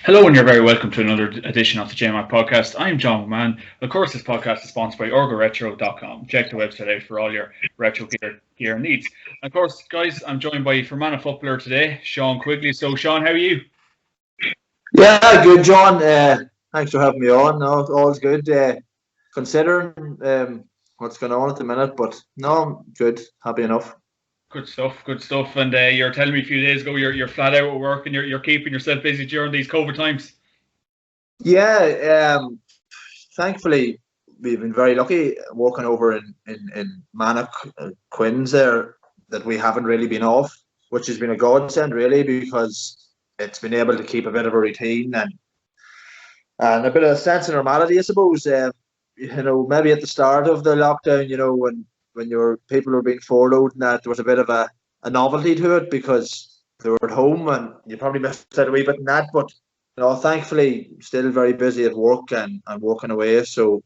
Hello, and you're very welcome to another edition of the JMac Podcast. I'm John McMahon. Of course, this podcast is sponsored by OrgaRetro.com. Check the website out for all your retro gear needs. And of course, guys, I'm joined by Fermanagh footballer today, Sean Quigley. So, Sean, how are you? Yeah, good, John. Thanks for having me on. No, all's good. Considering what's going on at the minute, but no, I'm good. Happy enough. Good stuff, good stuff. And you're telling me a few days ago you're flat out at work and you're keeping yourself busy during these COVID times. Yeah, thankfully we've been very lucky working over in Fermanagh, Quins there, that we haven't really been off, which has been a godsend really, because it's been able to keep a bit of a routine and a bit of a sense of normality, I suppose. Maybe at the start of the lockdown, when your people were being furloughed and that, there was a bit of a novelty to it because they were at home and you probably missed out a wee bit in that. But thankfully, still very busy at work and working away. So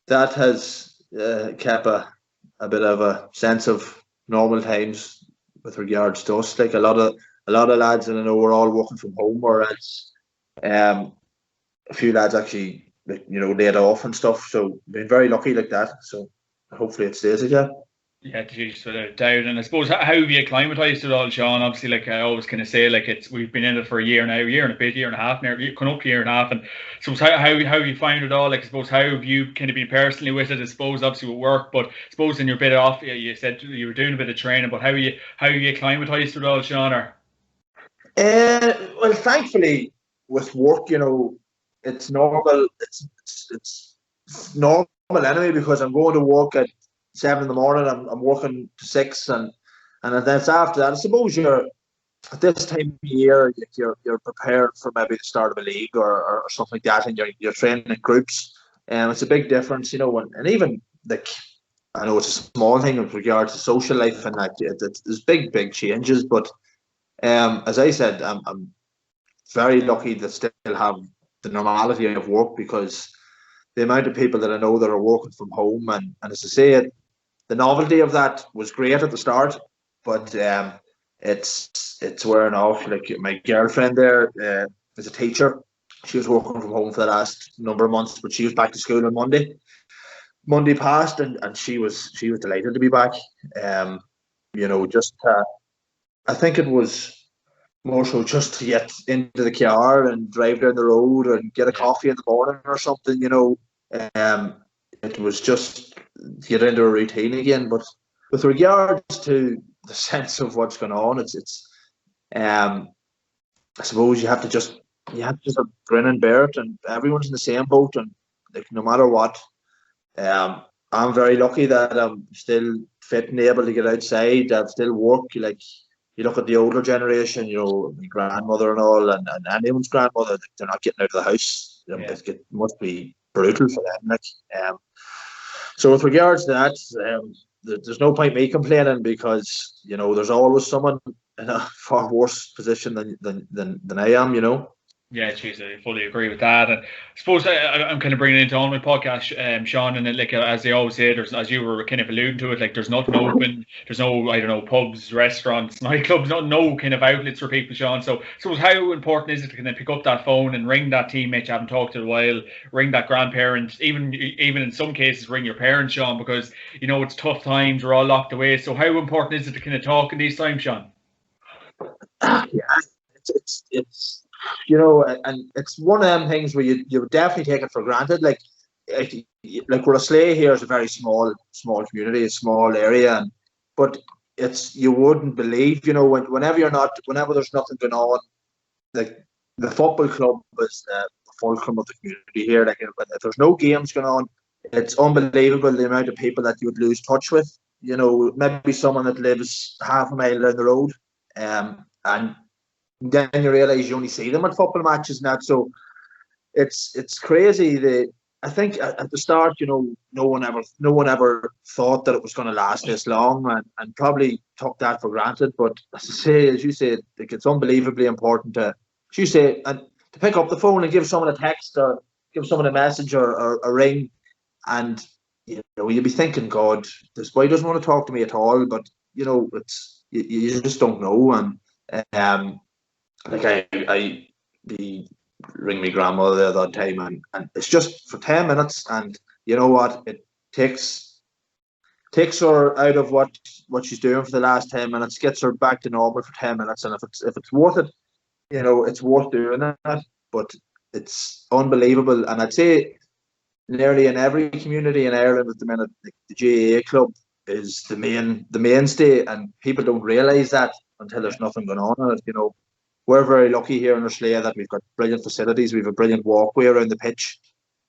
that has kept a bit of a sense of normal times with regards to us. Like a lot of lads, and I know we're all working from home, whereas a few lads actually laid off and stuff. So been very lucky like that. So hopefully it stays like that. Yeah, geez, without a doubt. And I suppose how have you acclimatized to it all, Sean? Obviously, like I always kind of say, like we've been in it for a year now, year and a bit, year and a half now, coming up to a year and a half. And so how have you found it all? Like I suppose how have you kind of been personally with it? I suppose obviously with work, but I suppose in your bit off, you said you were doing a bit of training, but how are you acclimatized to it all, Sean? Or well, thankfully with work, it's normal. It's normal anyway, because I'm going to work at 7 in the morning. I'm working to 6, and then it's after that. I suppose you're at this time of year, you're prepared for maybe the start of a league or something like that, and you're training in groups. It's a big difference, and even like I know it's a small thing with regards to social life and that. There's big changes, but as I said, I'm very lucky to still have the normality of work, because the amount of people that I know that are working from home, and as I say, the novelty of that was great at the start, but it's wearing off. Like my girlfriend there is a teacher. She was working from home for the last number of months, but she was back to school on Monday passed, and she was delighted to be back. Just I think it was more so just to get into the car and drive down the road and get a coffee in the morning or something. It was just to get into a routine again. But with regards to the sense of what's going on, it's I suppose you have to just grin and bear it, and everyone's in the same boat, and like no matter what. I'm very lucky that I'm still fit and able to get outside. I still work. Like you look at the older generation, my grandmother and all, and anyone's grandmother, they're not getting out of the house. It must be brutal for them. So with regards to that, there's no point me complaining, because there's always someone in a far worse position than I am. yeah, geez, I fully agree with that. And I suppose I'm kind of bringing it into on my podcast, Sean, and like as they always say, there's, as you were kind of alluding to it, like there's nothing open, there's no, I don't know, pubs, restaurants, nightclubs, no kind of outlets for people, Sean. So how important is it to kind of pick up that phone and ring that teammate you haven't talked to in a while, ring that grandparent, even in some cases ring your parents, Sean, because it's tough times, we're all locked away. So how important is it to kind of talk in these times, Sean? Yeah, it's and it's one of them things where you would definitely take it for granted. Like where Slay here is a very small community, a small area, but you wouldn't believe, whenever there's nothing going on, like the football club is the fulcrum of the community here. Like if there's no games going on, it's unbelievable the amount of people that you would lose touch with. Maybe someone that lives half a mile down the road, and then you realise you only see them at football matches and that. So it's crazy. I think at the start, no one ever thought that it was going to last this long, and probably took that for granted. But as you say, like it's unbelievably important to pick up the phone and give someone a text or give someone a message or a ring, and you'll be thinking, God, this boy doesn't want to talk to me at all. But it's you just don't know, and like the ring my grandmother the other time, and it's just for 10 minutes, and you know what, it takes her out of what she's doing for the last 10 minutes, gets her back to normal for 10 minutes, and if it's worth it, you know, it's worth doing that. But it's unbelievable, and I'd say nearly in every community in Ireland at the minute, the GAA club is the mainstay, and people don't realise that until there's nothing going on in it. You know, we're very lucky here in Arslea that we've got brilliant facilities. We've a brilliant walkway around the pitch,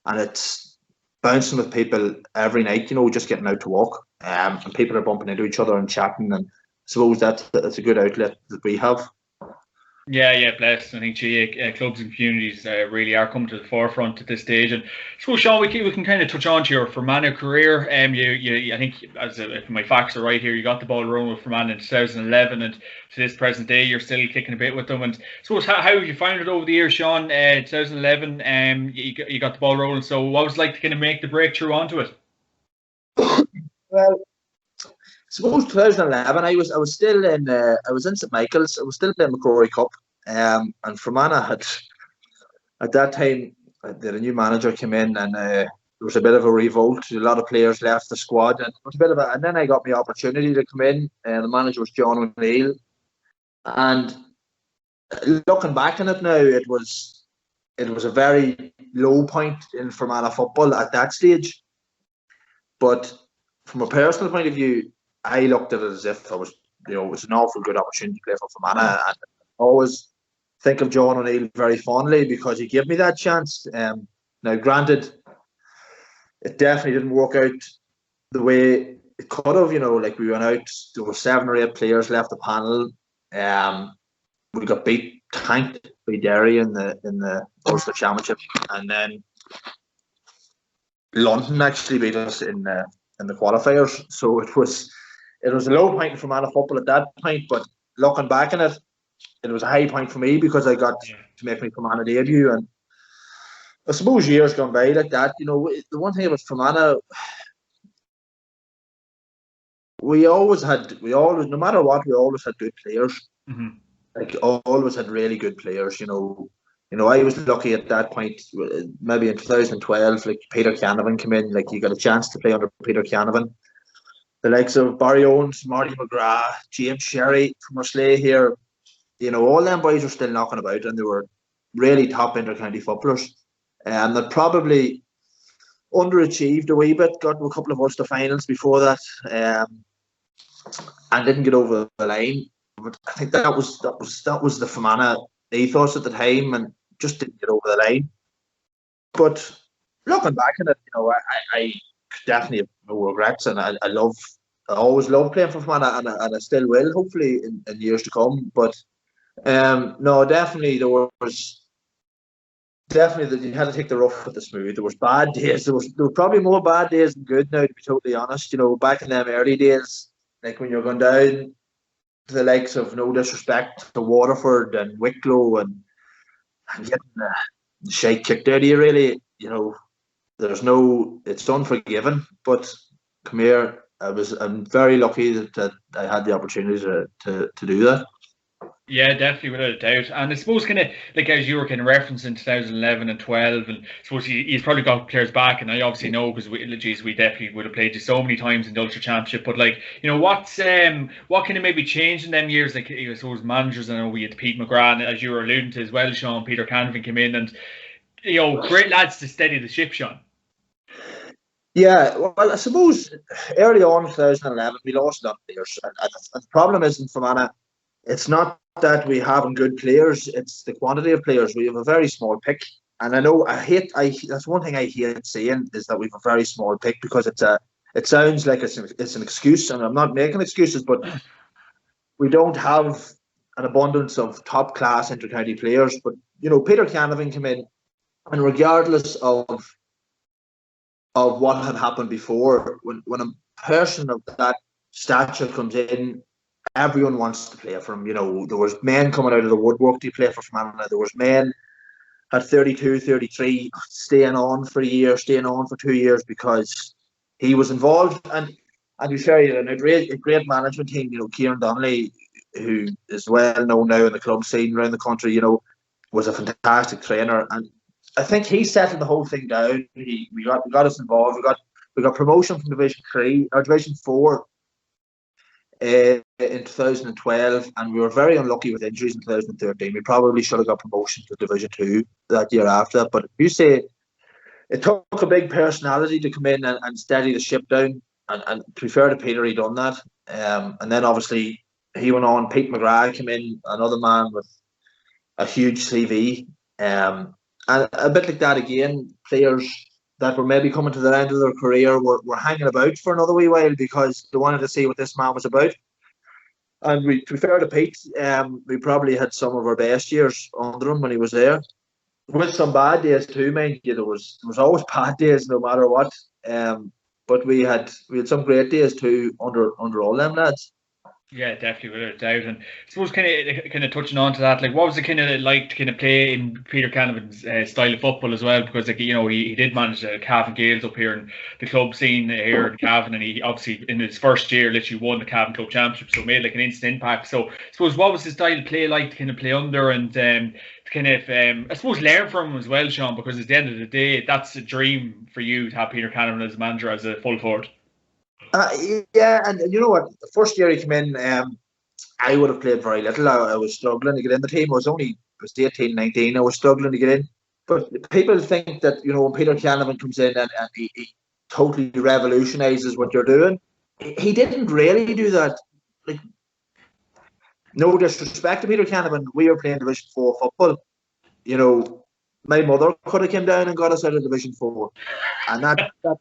and it's bouncing with people every night. You know, just getting out to walk, and people are bumping into each other and chatting. And I suppose that's a good outlet that we have. Yeah, blessed. I think GAA clubs and communities really are coming to the forefront at this stage. And so, Sean, we can kind of touch on to your Fermanagh career. You I think, if my facts are right here, you got the ball rolling with Fermanagh in 2011, and to this present day, you're still kicking a bit with them. And so, how have you found it over the years, Sean? 2011, you got the ball rolling. So, what was it like to kind of make the breakthrough onto it? Well, I suppose 2011, I was still in St Michael's. I was still playing McCrory Cup, and Fermanagh had at that time a new manager came in, and there was a bit of a revolt. A lot of players left the squad, and it was a bit of and then I got my opportunity to come in, and the manager was John O'Neill. And looking back on it now, it was a very low point in Fermanagh football at that stage. But from a personal point of view, I looked at it as if it was an awful good opportunity to play for Fermanagh, and I always think of John O'Neill very fondly because he gave me that chance. Now, granted, it definitely didn't work out the way it could have. You know, like we went out, there were 7 or 8 players left the panel. We got tanked by Derry in the Ulster Championship, and then London actually beat us in the qualifiers. So it was a low point for Fermanagh football at that point, but looking back on it, it was a high point for me because I got to make my Fermanagh debut. And I suppose years gone by like that, you know, the one thing about Fermanagh, we always, no matter what, we always had good players. Mm-hmm. Like, always had really good players, you know. I was lucky at that point, maybe in 2012, like Peter Canavan came in, like you got a chance to play under Peter Canavan. The likes of Barry Owens, Marty McGrath, James Sherry from Arslea here, you know, all them boys were still knocking about, and they were really top inter-county footballers. And they probably underachieved a wee bit, got to a couple of Ulster finals before that, and didn't get over the line. But I think that was the Fermanagh ethos at the time, and just didn't get over the line. But looking back on it, you know, I definitely have no regrets, and I always loved playing for Fermanagh, and I still will, hopefully in years to come. But no, definitely there was that you had to take the rough with the smooth. There was bad days. There were probably more bad days than good now, to be totally honest. You know, back in them early days, like when you're going down to the likes of, no disrespect to Waterford and Wicklow, and getting the shite kicked out of you, really, you know, it's unforgiving. But come here, I'm very lucky that I had the opportunity to do that. Yeah, definitely, without a doubt. And I suppose kind of like as you were kind of referencing 2011 and 12, and I suppose he's probably got players back, and I obviously know because we definitely would have played you so many times in the Ulster Championship. But like, you know, what kind of maybe changed in them years? Like, I suppose managers, I know we had Pete McGrath, as you were alluding to as well, Sean. Peter Canavan came in, and you know, great lads to steady the ship, Sean. Yeah, well, I suppose early on in 2011 we lost a lot of players, and the problem isn't Fermanagh. It's not that we haven't good players; it's the quantity of players. We have a very small pick, and I know that's one thing I hate saying is that we have a very small pick, because it sounds like it's an excuse, and I'm not making excuses, but we don't have an abundance of top class inter-county players. But you know, Peter Canavan came in, and regardless of what had happened before, when a person of that stature comes in, everyone wants to play for him. You know, there was men coming out of the woodwork to play for Fermanagh. There was men at 32, 33 staying on for a year, staying on for 2 years because he was involved. And you share a great management team. You know, Kieran Donnelly, who is well known now in the club scene around the country. You know, was a fantastic trainer, and I think he settled the whole thing down. We got us involved. We got promotion from Division 3 or Division 4 in 2012, and we were very unlucky with injuries in 2013. We probably should have got promotion to Division 2 that year after. But you say it took a big personality to come in and steady the ship down. And to be fair to Peter, he done that. And then obviously he went on. Pete McGrath came in, another man with a huge CV. And a bit like that again, players that were maybe coming to the end of their career were hanging about for another wee while because they wanted to see what this man was about. And to be fair to Pete, we probably had some of our best years under him when he was there. With some bad days too, mind you, there was always bad days no matter what. But we had some great days too under all them lads. Yeah, definitely, without a doubt. And I suppose kind of touching on to that, like, what was it kind of like to kind of play in Peter Canavan's style of football as well? Because, like, you know, he did manage Cavan Gales up here in the club scene here in Cavan, and he obviously in his first year literally won the Cavan Club Championship, so made like an instant impact. So I suppose what was his style of play like to kind of play under and to kind of I suppose learn from him as well, Sean? Because at the end of the day, that's a dream for you to have Peter Canavan as manager as a full forward. Yeah, and you know what? The first year he came in, I would have played very little. I was struggling to get in the team. I was 18, 19. I was struggling to get in. But people think that, you know, when Peter Canavan comes in and he totally revolutionises what you're doing, he didn't really do that. Like, no disrespect to Peter Canavan, we were playing Division 4 football. You know, my mother could have come down and got us out of Division 4. And that no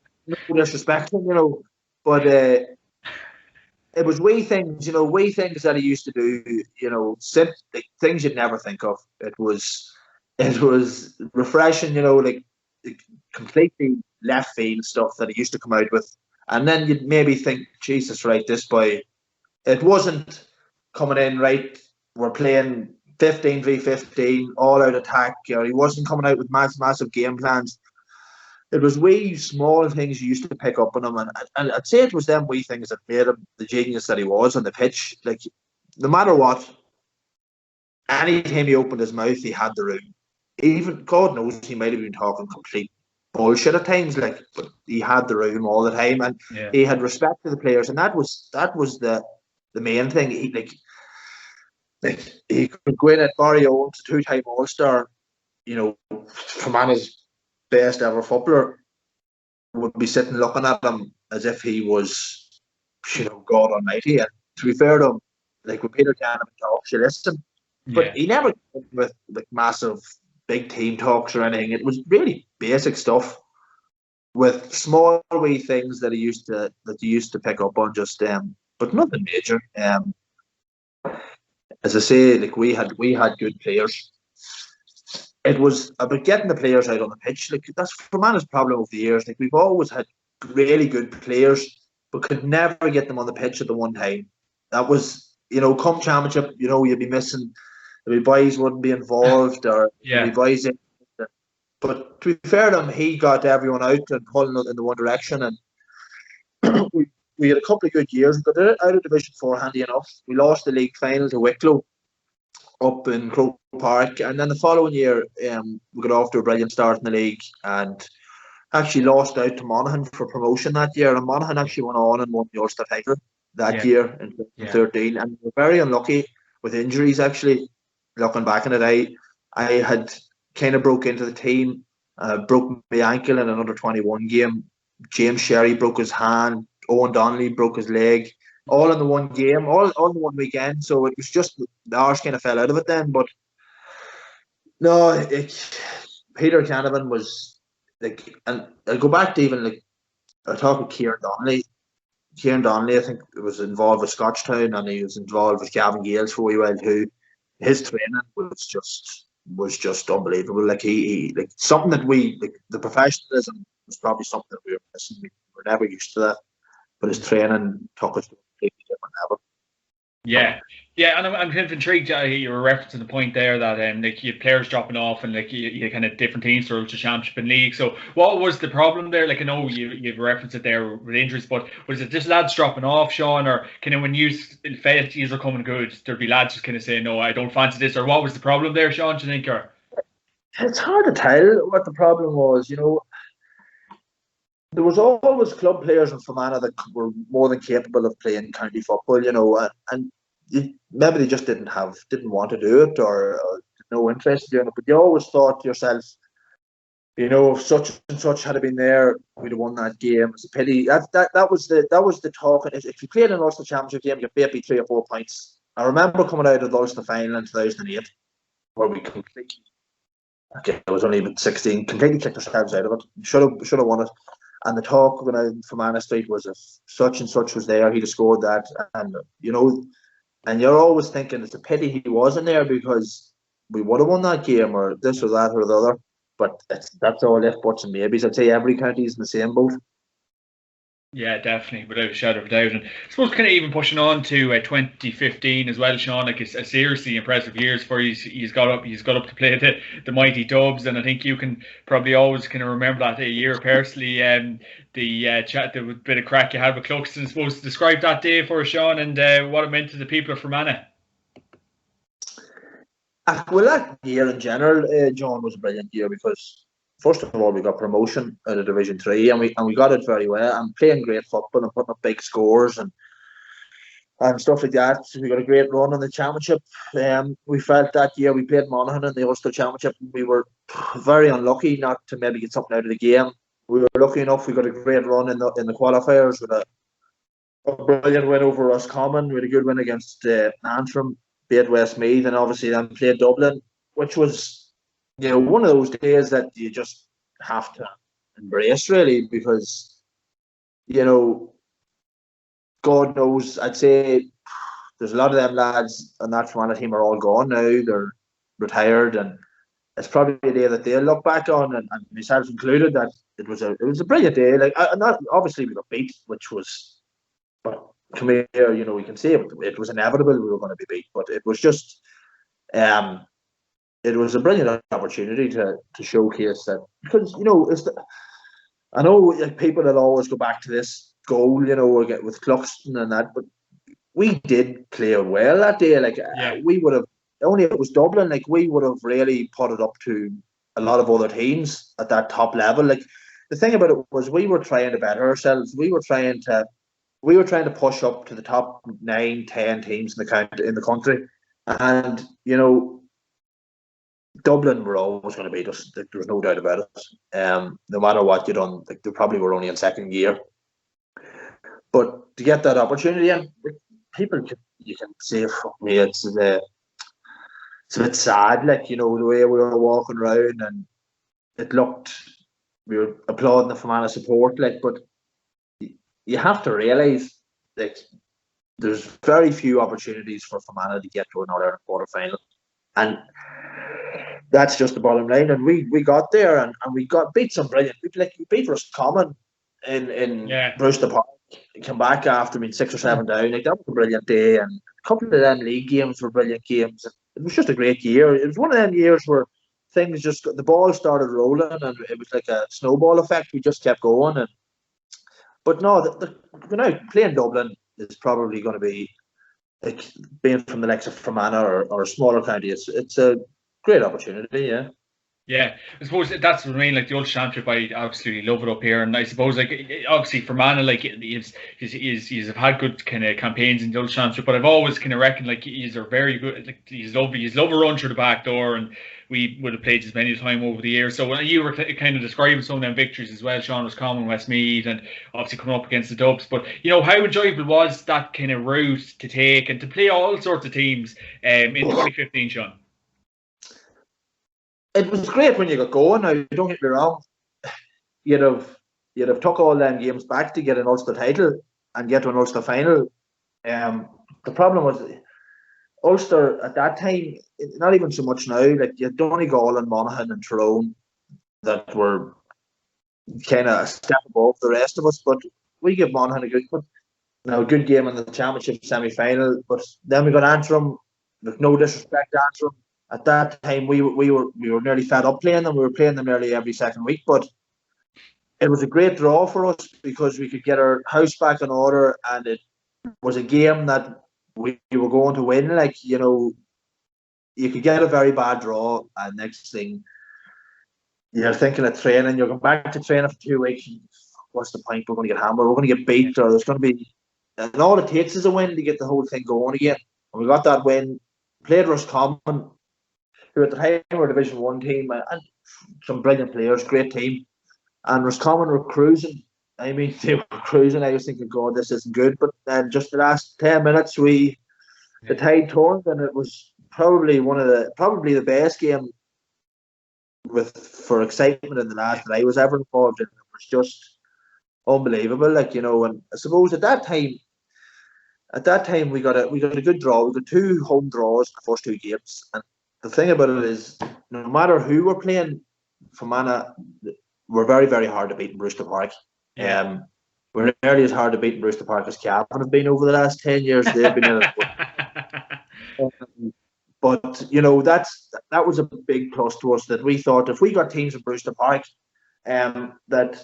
disrespect, you know. But it was wee things that he used to do, you know, things you'd never think of. It was refreshing, you know, like completely left field stuff that he used to come out with. And then you'd maybe think, Jesus, right, this boy, it wasn't coming in, right, we're playing 15v15, all out attack, or he wasn't coming out with massive game plans. It was wee small things you used to pick up on him, and I'd say it was them wee things that made him the genius that he was on the pitch. Like, no matter what, anytime he opened his mouth, he had the room. Even God knows he might have been talking complete bullshit at times, like, but he had the room all the time, and he had respect for the players, and that was the main thing. He could go in at Barry Owens, a 2-time All-Star, you know, Fermanagh's best ever footballer, would be sitting looking at him as if he was, you know, God Almighty. And to be fair to him, like when Peter Canavan talks, you listen. But he never came with like massive big team talks or anything. It was really basic stuff with small wee things that he used to pick up on, just but nothing major. As I say, like we had good players. It was about getting the players out on the pitch. Like, that's Fermanagh's problem over the years. Like, we've always had really good players, but could never get them on the pitch at the one time. That was, you know, come championship, you know, you'd be missing. The boys wouldn't be involved, or the boys. But to be fair to him, he got everyone out and pulling it in the one direction. And we had a couple of good years. We got out of Division 4 handy enough. We lost the league final to Wicklow up in Croke Park, and then the following year we got off to a brilliant start in the league and actually lost out to Monaghan for promotion that year, and Monaghan actually went on and won the Ulster title that year in 2013, and we were very unlucky with injuries. Actually, looking back in it, I had kind of broke into the team, broke my ankle in an under-21 game. James Sherry broke his hand, Owen Donnelly broke his leg, all in the one game, all in the one weekend. So it was just the arse kind of fell out of it then. But no, Peter Canavan was like, and I go back to even like I talk with Kieran Donnelly. Kieran Donnelly, I think, was involved with Scotchtown, and he was involved with Cavan Gales for a wee while too. His training was just unbelievable. Like he like something that we like, the professionalism was probably something that we were missing. We were never used to that, but his training took us to a completely different level. Yeah, and I'm kind of intrigued. You were referencing the point there that like you had players dropping off and like you had kind of different teams through the championship and league. So what was the problem there? Like, I know you've referenced it there with injuries, but was it just lads dropping off, Sean, or kind of when you felt you were coming good, there'd be lads just kind of saying, no, I don't fancy this, or what was the problem there, Sean? Do you think? Or It's hard to tell what the problem was. There was always club players in Fermanagh that were more than capable of playing county football, and maybe they just didn't want to do it, or no interest in doing it. But you always thought to yourself, if such and such had been there, we'd have won that game. It's a pity. That was the talk. If you played an Ulster Championship game, you maybe 3 or 4 points. I remember coming out of the Ulster final in 2008, where we completely. Okay, it was only about 16. Completely kicked ourselves out of it. Should have won it. And the talk when I from Anna Street was if such and such was there, he'd have scored that. And and you're always thinking it's a pity he wasn't there because we would have won that game or this or that or the other. But that's all if, buts and maybes. I'd say every county is in the same boat. Yeah, definitely, without a shadow of a doubt. And I suppose kind of even pushing on to 2015 as well, Sean, like a seriously impressive years for he's got up to play the mighty Dubs, and I think you can probably always kind of remember that year personally. The bit of crack you had with Cluxton. I suppose describe that day for us, Sean, and what it meant to the people of Fermanagh. Well, that year in general, John, was a brilliant year because first of all we got promotion out of Division 3 and we got it very well and playing great football and putting up big scores and stuff like that. So we got a great run in the championship. We felt that year we played Monaghan in the Ulster Championship. We were very unlucky not to maybe get something out of the game. We were lucky enough. We got a great run in the qualifiers with a brilliant win over Roscommon. We had a good win against Antrim, beat Westmeath, and obviously then played Dublin, which was one of those days that you just have to embrace really because God knows, I'd say there's a lot of them lads on that Fermanagh team are all gone now. They're retired, and it's probably a day that they'll look back on, and myself included, that it was a brilliant day. Like, and that, obviously we got beat, which was, but come here, we can say it was inevitable we were going to be beat, but it was just, it was a brilliant opportunity to showcase that because I know like, people will always go back to this goal, we get with Cluxton and that, but we did play well that day. Like we would have only if it was Dublin, like we would have really put it up to a lot of other teams at that top level. Like the thing about it was we were trying to better ourselves. We were trying to push up to the top 9, 10 teams in the country, and Dublin were always going to beat us. There was no doubt about it. No matter what you done, like they probably were only in second gear. But to get that opportunity, and people, you can say, "Fuck me," it's a bit sad. Like the way we were walking around, and it looked, we were applauding the Fermanagh support. Like, but you have to realise, like, there's very few opportunities for Fermanagh to get to an All-Ireland quarter-final, and that's just the bottom line. And we got there, and we beat some brilliant people. Like we beat Roscommon in Brewster Park. Came back after being 6 or 7 down. Like that was a brilliant day, and a couple of them league games were brilliant games. It was just a great year. It was one of them years where things just the ball started rolling, and it was like a snowball effect. We just kept going, but no, playing Dublin is probably going to be like being from the likes of Fermanagh or a smaller county. It's a great opportunity, yeah. Yeah, I suppose that's what I mean. Like the Ulster Championship, I absolutely love it up here, and I suppose like obviously Fermanagh, like he's have had good kind of campaigns in the Ulster Championship, but I've always kind of reckoned like he's a very good, like he's love a run through the back door, and we would have played as many time over the years. So when you were kind of describing some of them victories as well, Sean, was Common, Westmeath, and obviously coming up against the Dubs. But how enjoyable was that kind of route to take and to play all sorts of teams in 2015, Sean? It was great when you got going. Now, don't get me wrong. You'd have took all them games back to get an Ulster title and get to an Ulster final. The problem was Ulster at that time, not even so much now. Like you had Donegal and Monaghan and Tyrone that were kind of a step above the rest of us. But we give Monaghan a good game in the championship semi-final. But then we got Antrim. With no disrespect to Antrim. At that time, we were nearly fed up playing them. We were playing them nearly every second week, but it was a great draw for us because we could get our house back in order, and it was a game that we were going to win. Like you could get a very bad draw, and next thing you're thinking of training, you're going back to training for 2 weeks. And what's the point? We're going to get hammered, we're going to get beat, or there's going to be. And all it takes is a win to get the whole thing going again. And we got that win, played Roscommon, who at the time were a Division 1 team, and some brilliant players, great team. And Roscommon were cruising. I mean, they were cruising. I was thinking, God, this isn't good. But then just the last 10 minutes, the tide turned, and it was probably the best game for excitement in the last that I was ever involved in. It was just unbelievable, like, you know. And I suppose at that time we got a good draw. We got 2 home draws in the first 2 games, and the thing about it is, no matter who we're playing, Fermanagh, we're very, very hard to beat in Brewster Park. Yeah. We're nearly as hard to beat in Brewster Park as Cavan have been over the last 10 years. They've been in it. But you know, that was a big plus to us, that we thought if we got teams in Brewster Park, that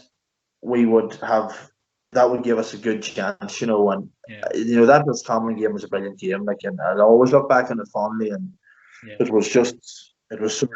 we would have, that would give us a good chance, you know. And you know, that Roscommon game was a brilliant game, like, and I'll always look back on it fondly. And it was surreal,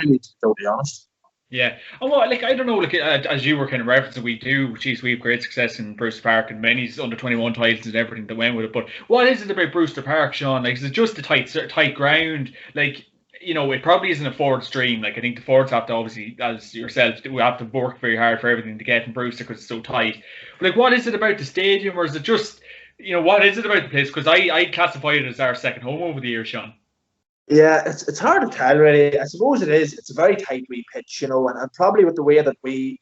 really, to be honest. Yeah, and what, like, I don't know, like, as you were kind of referencing, we have great success in Brewster Park and many under-21 titles and everything that went with it. But what is it about Brewster Park, Sean? Like, is it just the tight ground? Like, you know, it probably isn't a Ford's dream. Like, I think the Fords have to, obviously, as yourself, we have to work very hard for everything to get in Brewster because it's so tight. But like, what is it about the stadium, or is it just, you know, what is it about the place? Because I classify it as our second home over the years, Sean. Yeah, it's hard to tell, really. I suppose it is. It's a very tight wee pitch, you know, and probably with the way that we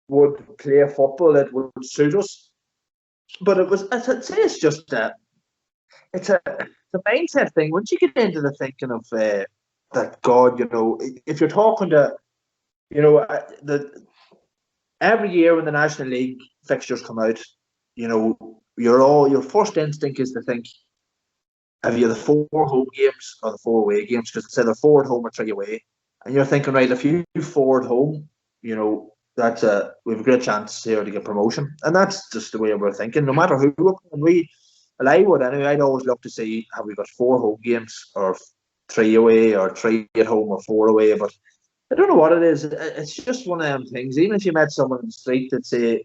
would play football, it would suit us. But I'd say it's just it's a mindset thing. Once you get into the thinking of that, God, you know, if you're talking to, you know, every year when the National League fixtures come out, you know, your first instinct is to think, have you the 4 home games or the 4 away games? Because it's either 4 at home or 3 away. And you're thinking, right, if you do 4 at home, you know, we have a great chance here to get promotion. And that's just the way we're thinking. No matter who we're playing, I would anyway. I'd always look to see, have we got 4 home games or 3 away, or 3 at home or 4 away. But I don't know what it is. It's just one of them things. Even if you met someone in the street that say,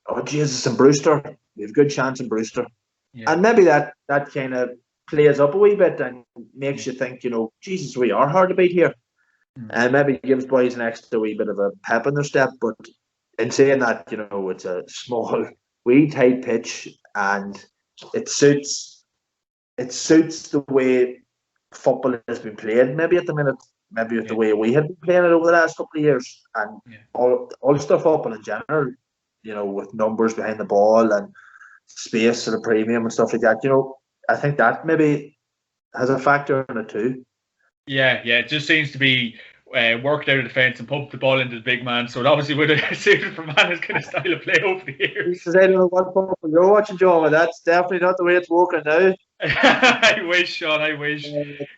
oh, Jesus, in Brewster, we have a good chance in Brewster. Yeah. And maybe that kind of plays up a wee bit and makes you think, you know, Jesus, we are hard to beat here. And maybe gives boys an extra wee bit of a pep in their step. But in saying that, you know, it's a small, wee tight pitch, and it suits the way football has been played maybe at the minute, maybe with the way we had been playing it over the last couple of years, and Ulster football in general, you know, with numbers behind the ball and space at a premium and stuff like that. You know, I think that maybe has a factor in it too. Yeah, it just seems to be worked out of defence and pumped the ball into the big man. So it obviously would have suited Fermanagh's kind of style of play over the years. I don't know what football you're watching, Joe, but that's definitely not the way it's working now. I wish, Sean, I wish.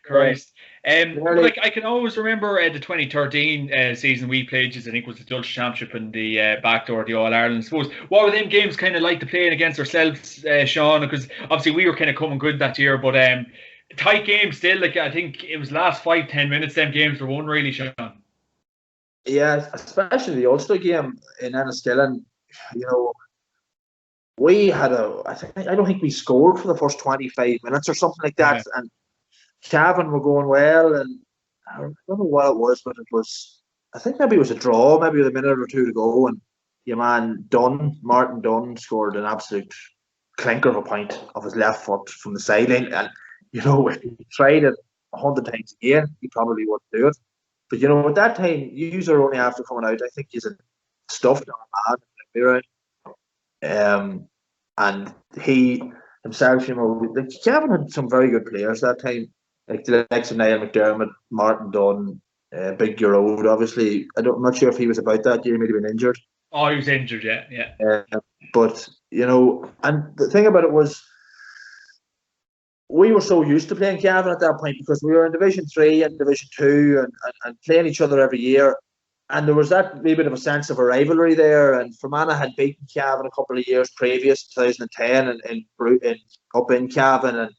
Christ. Like, I can always remember the 2013 season we played, I think was the Dutch Championship in the backdoor of the All-Ireland. I suppose, what were them games kind of like to playing against ourselves, Sean? Because obviously we were kind of coming good that year, but tight games still. Like, I think it was last 5-10 minutes them games were won, really, Sean. Yeah, especially the Ulster game in Enniskillen. You know, we had I don't think we scored for the first 25 minutes or something like that. Yeah. And Cavan were going well, and I don't know what it was, but I think maybe it was a draw, maybe with a minute or 2 to go, and your man Martin Dunn scored an absolute clinker of a point of his left foot from the sideline. And you know, if he tried it 100 times again, he probably wouldn't do it. But you know, at that time, you are only after coming out. I think he's a stuffed man. And he himself, you know, like Cavan had some very good players that time, like the likes of Niall McDermott, Martin Dunn, Big Gearóid, obviously. I'm not sure if he was about that year. He might have been injured. Oh, he was injured, yeah. But you know, and the thing about it was, we were so used to playing Cavan at that point because we were in Division 3 and Division 2 and playing each other every year. And there was that wee bit of a sense of a rivalry there. And Fermanagh had beaten Cavan a couple of years previous, 2010, up in Cavan.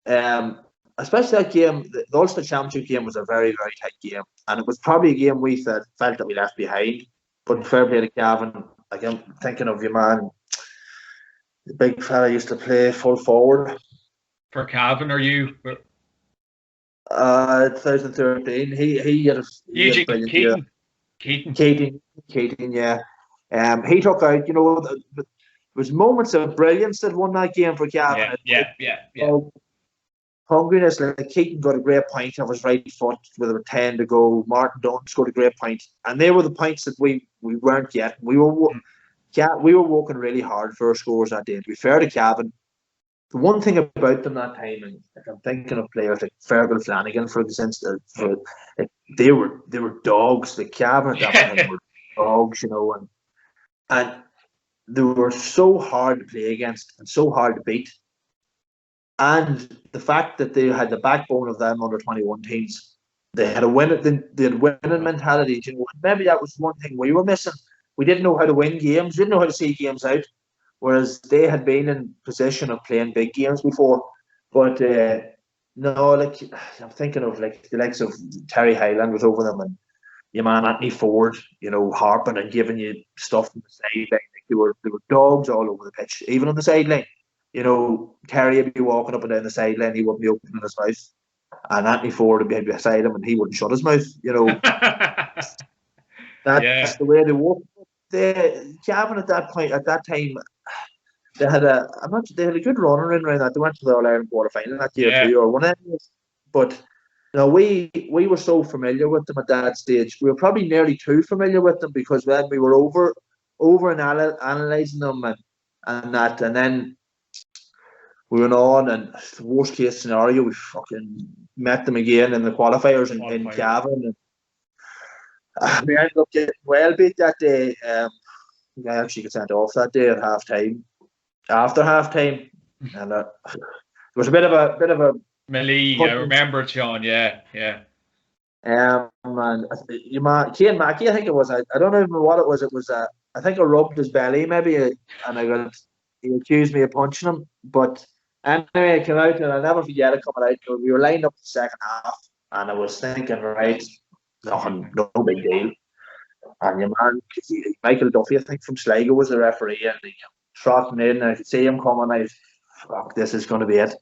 And especially that game, the Ulster Championship game was a very, very tight game. And it was probably a game we felt that we left behind. But fair play to Gavin. Like, I'm thinking of your man, the big fella used to play full forward. For Cavan, are you? 2013. He had a brilliant year. Keating, yeah. He took out, there was moments of brilliance that won that game for Gavin. Yeah. Hungriness, like Keating got a great point on his right foot with about 10 to go. Martin Dunn scored a great point, and they were the points that we weren't getting. We were working really hard for our scores that day. To be fair to Gavin, the one thing about them that time, and if I'm thinking of players like Fergal Flanagan, for instance, they were dogs. The Gavin at that time were dogs, and they were so hard to play against and so hard to beat. And the fact that they had the backbone of them under 21 teams, they had winning mentality. Maybe that was one thing we were missing. We didn't know how to win games. We didn't know how to see games out. Whereas they had been in position of playing big games before. But no, like I'm thinking of like the likes of Terry Hyland was over them, and your man Anthony Ford, harping and giving you stuff from the sideline. Like they were dogs all over the pitch, even on the sideline. Terry would be walking up and down the sideline, he wouldn't be opening his mouth. And Anthony Ford would be beside him and he wouldn't shut his mouth. That's the way they work. Gavin at that time, they had a good runner in around that. They went to the All-Ireland quarter-final that year too, or one of them. But we were so familiar with them at that stage. We were probably nearly too familiar with them because when we were over analysing them and then we went on, and the worst case scenario, we fucking met them again in the qualifiers in Cavan. And we ended up getting well beat that day. I actually got sent off that day at half time. After half time, and there was a bit of a melee. I remember it, Sean. Yeah. And Cian Mackey, I think it was. I don't even know what it was. It was I think I rubbed his belly maybe, and he accused me of punching him, but. Anyway, I came out and I'll never forget it coming out. We were lined up the second half and I was thinking, right, no big deal. And your man, Michael Duffy, I think from Sligo, was the referee, and he trotting in, and I could see him coming. This is going to be it.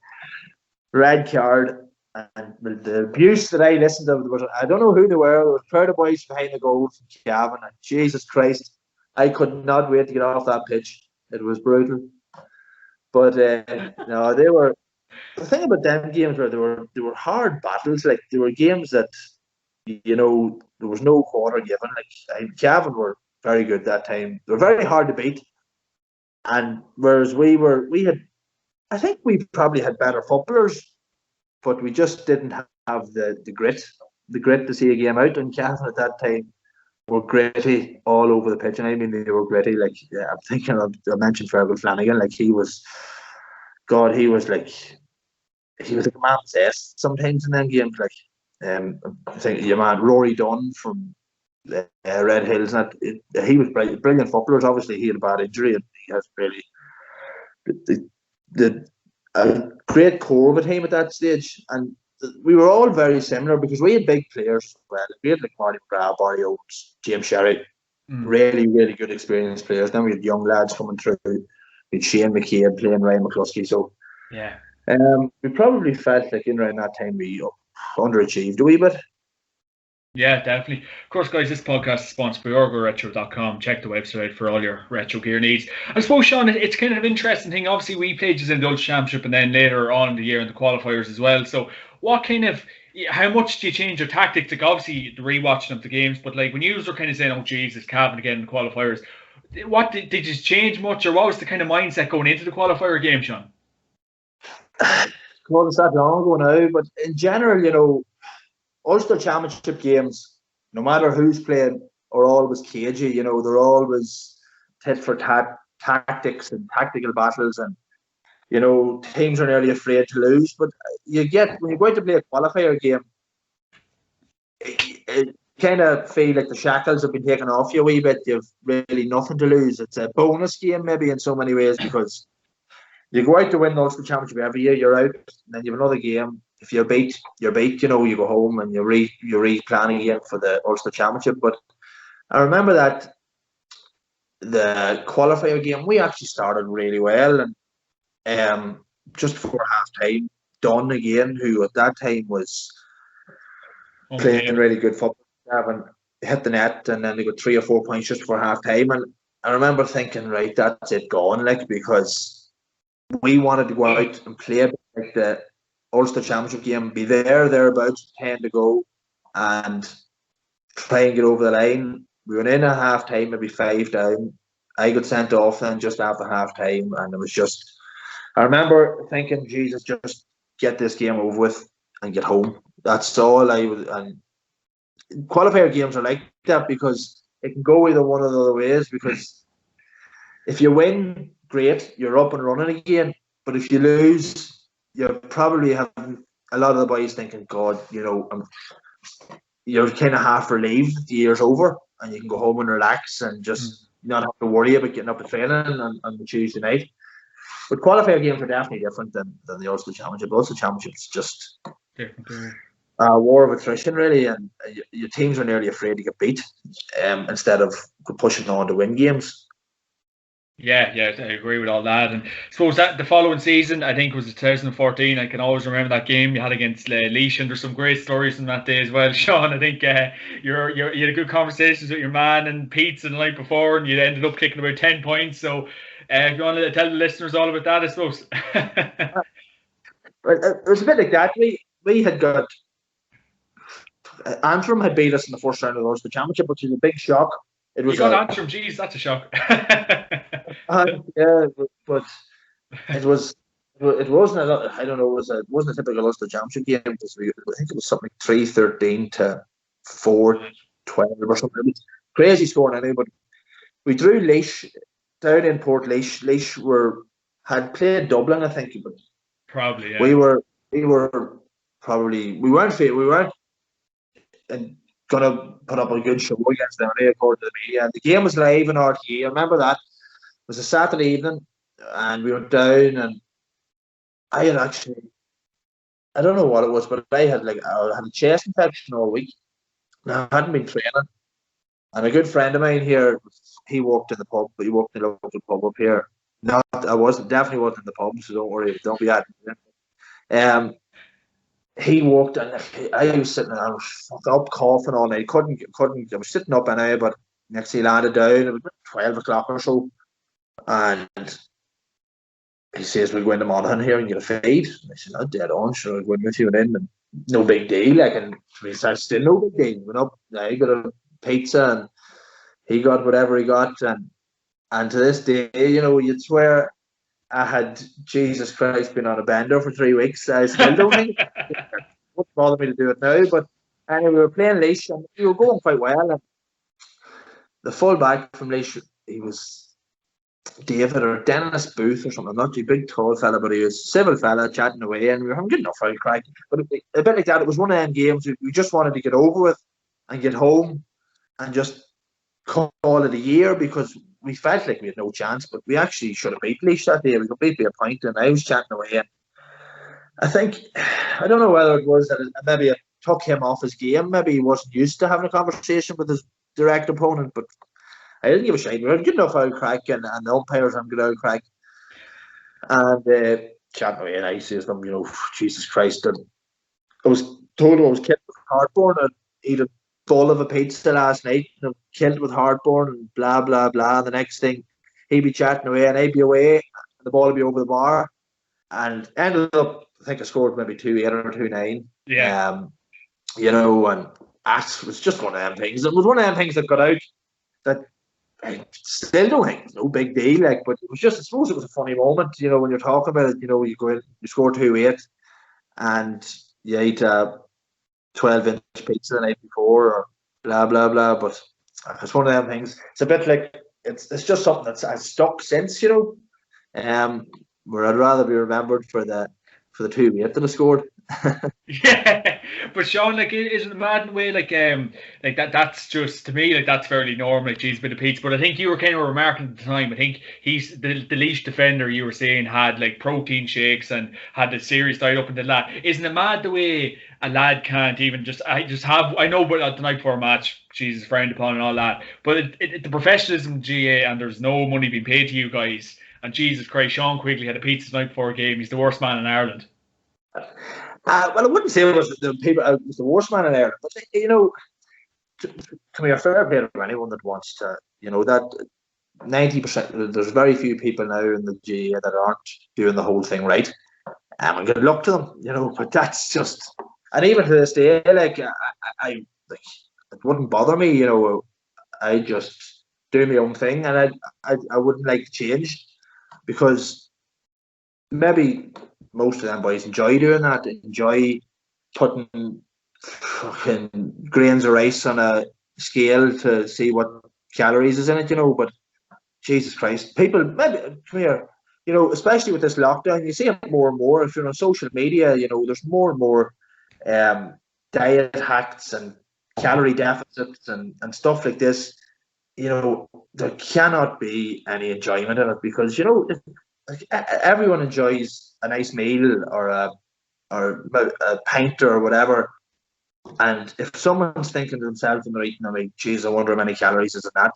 Red card. And the abuse that I listened to, I don't know who they were. There was a pair of boys behind the goal from Cavan, and Jesus Christ, I could not wait to get off that pitch. It was brutal. But no, they were. The thing about them games were they were hard battles. Like they were games that there was no quarter given. Like Cavan were very good that time. They were very hard to beat. And whereas I think we probably had better footballers, but we just didn't have the grit to see a game out. And Cavan at that time were gritty all over the pitch, and I mean they were gritty. Like I'm thinking I mentioned Fergal Flanagan. Like he was like a man possessed sometimes in them games. Like I think your man Rory Dunn from Red Hills. He was brilliant footballers. Obviously, he had a bad injury, and he has really a great core of a team at that stage. And we were all very similar because we had big players as well. We had like Marty McGrath, Barry Oates, James Sherry, really, really good experienced players. Then we had young lads coming through. We had Shane McCabe playing Ryan McCluskey. So we probably felt like in around that time we underachieved a wee bit. Yeah, definitely. Of course, guys, this podcast is sponsored by OrgaRetro.com. Check the website for all your retro gear needs. I suppose, Sean, it's kind of an interesting thing. Obviously, we played just in the Ulster Championship and then later on in the year in the qualifiers as well. So how much do you change your tactics? Like, obviously, the rewatching of the games, but like when you were kind of saying, oh, Jesus, Cavan again in the qualifiers, what did you change much, or what was the kind of mindset going into the qualifier game, Sean? Well, it's that long ago now, but in general, Ulster Championship games, no matter who's playing, are always cagey. They're always tit for tat tactics and tactical battles, and teams are nearly afraid to lose. But when you go out to play a qualifier game, it kind of feel like the shackles have been taken off you a wee bit. You've really nothing to lose. It's a bonus game maybe in so many ways because you go out to win the Ulster Championship every year, you're out, and then you have another game. if you're beat, you're beat. You know, you go home and you re-plan again for the Ulster Championship. But I remember that the qualifier game, we actually started really well, and just before half time, Dunn again, who at that time was playing really good football, and hit the net, and then they got 3 or 4 points just before half time. And I remember thinking, right, that's it gone, like, because we wanted to go out and play like the Ulster Championship game, be thereabouts, 10 to go, and try and get over the line. We went in at half time, maybe 5 down. I got sent off then just after half time, and it was just, I remember thinking, Jesus, just get this game over with and get home. That's all I would. And qualifier games are like that because it can go either one of the other ways. Because if you win, great, you're up and running again. But if you lose, you're probably having a lot of the boys thinking, God, you know, you're kind of half relieved the year's over, and you can go home and relax and just not have to worry about getting up and training on the Tuesday night. But qualifier games are definitely different than the Ulster Championship. The Ulster Championship is just a war of attrition, really, and your teams are nearly afraid to get beat instead of pushing on to win games. Yeah, I agree with all that. And I suppose that the following season, I think, was 2014. I can always remember that game you had against Laois, and there's some great stories from that day as well. Sean, I think you had a good conversations with your man and Pizza the night before, and you ended up kicking about 10 points. So if you want to tell the listeners all about that, I suppose. It was a bit like that. We had got Antrim had beat us in the first round of the Ulster Championship, which was a big shock. It was you got Antrim, geez, that's a shock. Yeah, but it wasn't. I don't know. It wasn't a typical Ulster Championship game. I think it was something like 3-13 to 4-12 or something. It was crazy scoring anyway. But we drew Laois down in Port Laois. Laois had played Dublin, I think, but probably. Yeah. We weren't going to put up a good show against them, according to the media. The game was live in RTE. I remember that. It was a Saturday evening, and we went down, and I had actually, I don't know what it was, but I had a chest infection all week, and I hadn't been training. And a good friend of mine here, he worked in the pub, but he worked in a local pub up here. Definitely wasn't in the pub, so don't worry, don't be at it. He walked, and I was sitting there, I was fucked up, coughing all night. Couldn't. I was sitting up anyway, but next he landed down. It was 12 o'clock or so, and he says, "We'll go into Monaghan here and get a feed." And I said, "I'm dead on, sure, I'll go in with you." And then, no big deal. Like, and it's still no big deal. Went up, I got a pizza, and he got whatever he got, and to this day, you know, you'd swear I had, Jesus Christ, been on a bender for 3 weeks. I still don't think it wouldn't bother me to do it now. But anyway, we were playing Laois, and we were going quite well. And the full-back from Laois, he was David or Dennis Booth or something. Not too big, tall fella, but he was a civil fella chatting away, and we were having good enough out crack. But a bit like that, it was one of them games we just wanted to get over with and get home and just call it a year, because we felt like we had no chance, but we actually should have beat Laois that day. We could beat by a point, and I was chatting away. And I think, I don't know whether it was that maybe it took him off his game. Maybe he wasn't used to having a conversation with his direct opponent, but I didn't give a shit. We had good enough out crack, and the umpires had good out crack. And chatting away, and I says to them, you know, Jesus Christ. And I was told I was kidding with heartburn, and he'd a bowl of a pizza last night, and killed with heartburn, and blah blah blah. And the next thing, he'd be chatting away, and I'd be away, and the ball would be over the bar, and ended up, I think I scored maybe 2-8 or 2-9. Yeah. You know, and that was just one of them things. It was one of them things that got out that I still don't think it's no big deal. Like, but it was just, I suppose it was a funny moment. You know, when you're talking about it, you know, you go in, you score 2-8, and you eat 12-inch pizza the night before, or blah blah blah. But it's one of them things. It's a bit like it's just something that's has stuck since, you know. Where I'd rather be remembered for the 2-8 that I scored. Yeah, but Sean, like, isn't it mad in a way, like that? That's just, to me, like, that's fairly normal. Like, geez, bit of pizza. But I think you were kind of remarking at the time. I think he's the leash defender you were saying had like protein shakes and had the serious diet up until that. Isn't it mad the way a lad can't even just I know, but the night before a match, Jesus, frowned upon and all that. But the professionalism of GA, and there's no money being paid to you guys. And Jesus Christ, Sean Quigley had a pizza the night before a game. He's the worst man in Ireland. Well, I wouldn't say it was the people. It was the worst man in Ireland, but to be a fair play to anyone that wants to, that 90%. There's very few people now in the GA that aren't doing the whole thing right. And good luck to them, But that's just, and even to this day, like I like, it wouldn't bother me, I just do my own thing, and I wouldn't like to change, because maybe most of them boys enjoy doing that, enjoy putting fucking grains of rice on a scale to see what calories is in it, But Jesus Christ, people, maybe, come here, especially with this lockdown, you see it more and more. If you're on social media, there's more and more diet hacks and calorie deficits and stuff like this. There cannot be any enjoyment in it, because like, everyone enjoys a nice meal or a pint or whatever. And if someone's thinking to themselves and they're eating, I'm like, geez, I wonder how many calories is in that.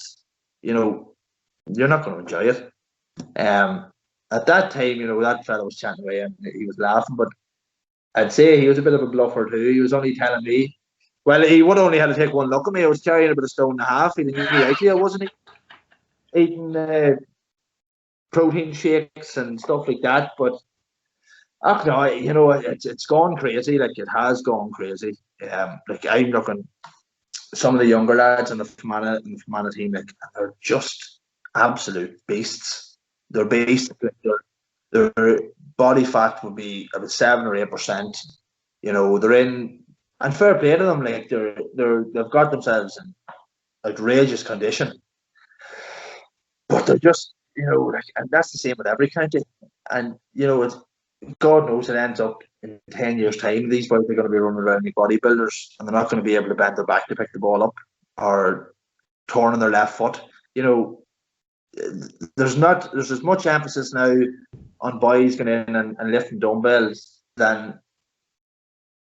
You're not going to enjoy it. At that time, that fella was chatting away and he was laughing, but I'd say he was a bit of a bluffer too. He was only telling me, well, he would only have to take one look at me. I was carrying about a stone and a half. He didn't me out here, wasn't he? Eating protein shakes and stuff like that. But it's gone crazy. Like, it has gone crazy. Like, I'm looking, some of the younger lads in the Fermanagh team, like, they're just absolute beasts. They're beasts. Their body fat would be about 7 or 8%. They're in, and fair play to them. Like, they've got themselves in outrageous condition, but they're just, like, and that's the same with every county. And it's, God knows, it ends up in 10 years' time, these boys are going to be running around like bodybuilders, and they're not going to be able to bend their back to pick the ball up, or turning their left foot. There's as much emphasis now on boys going in and lifting dumbbells than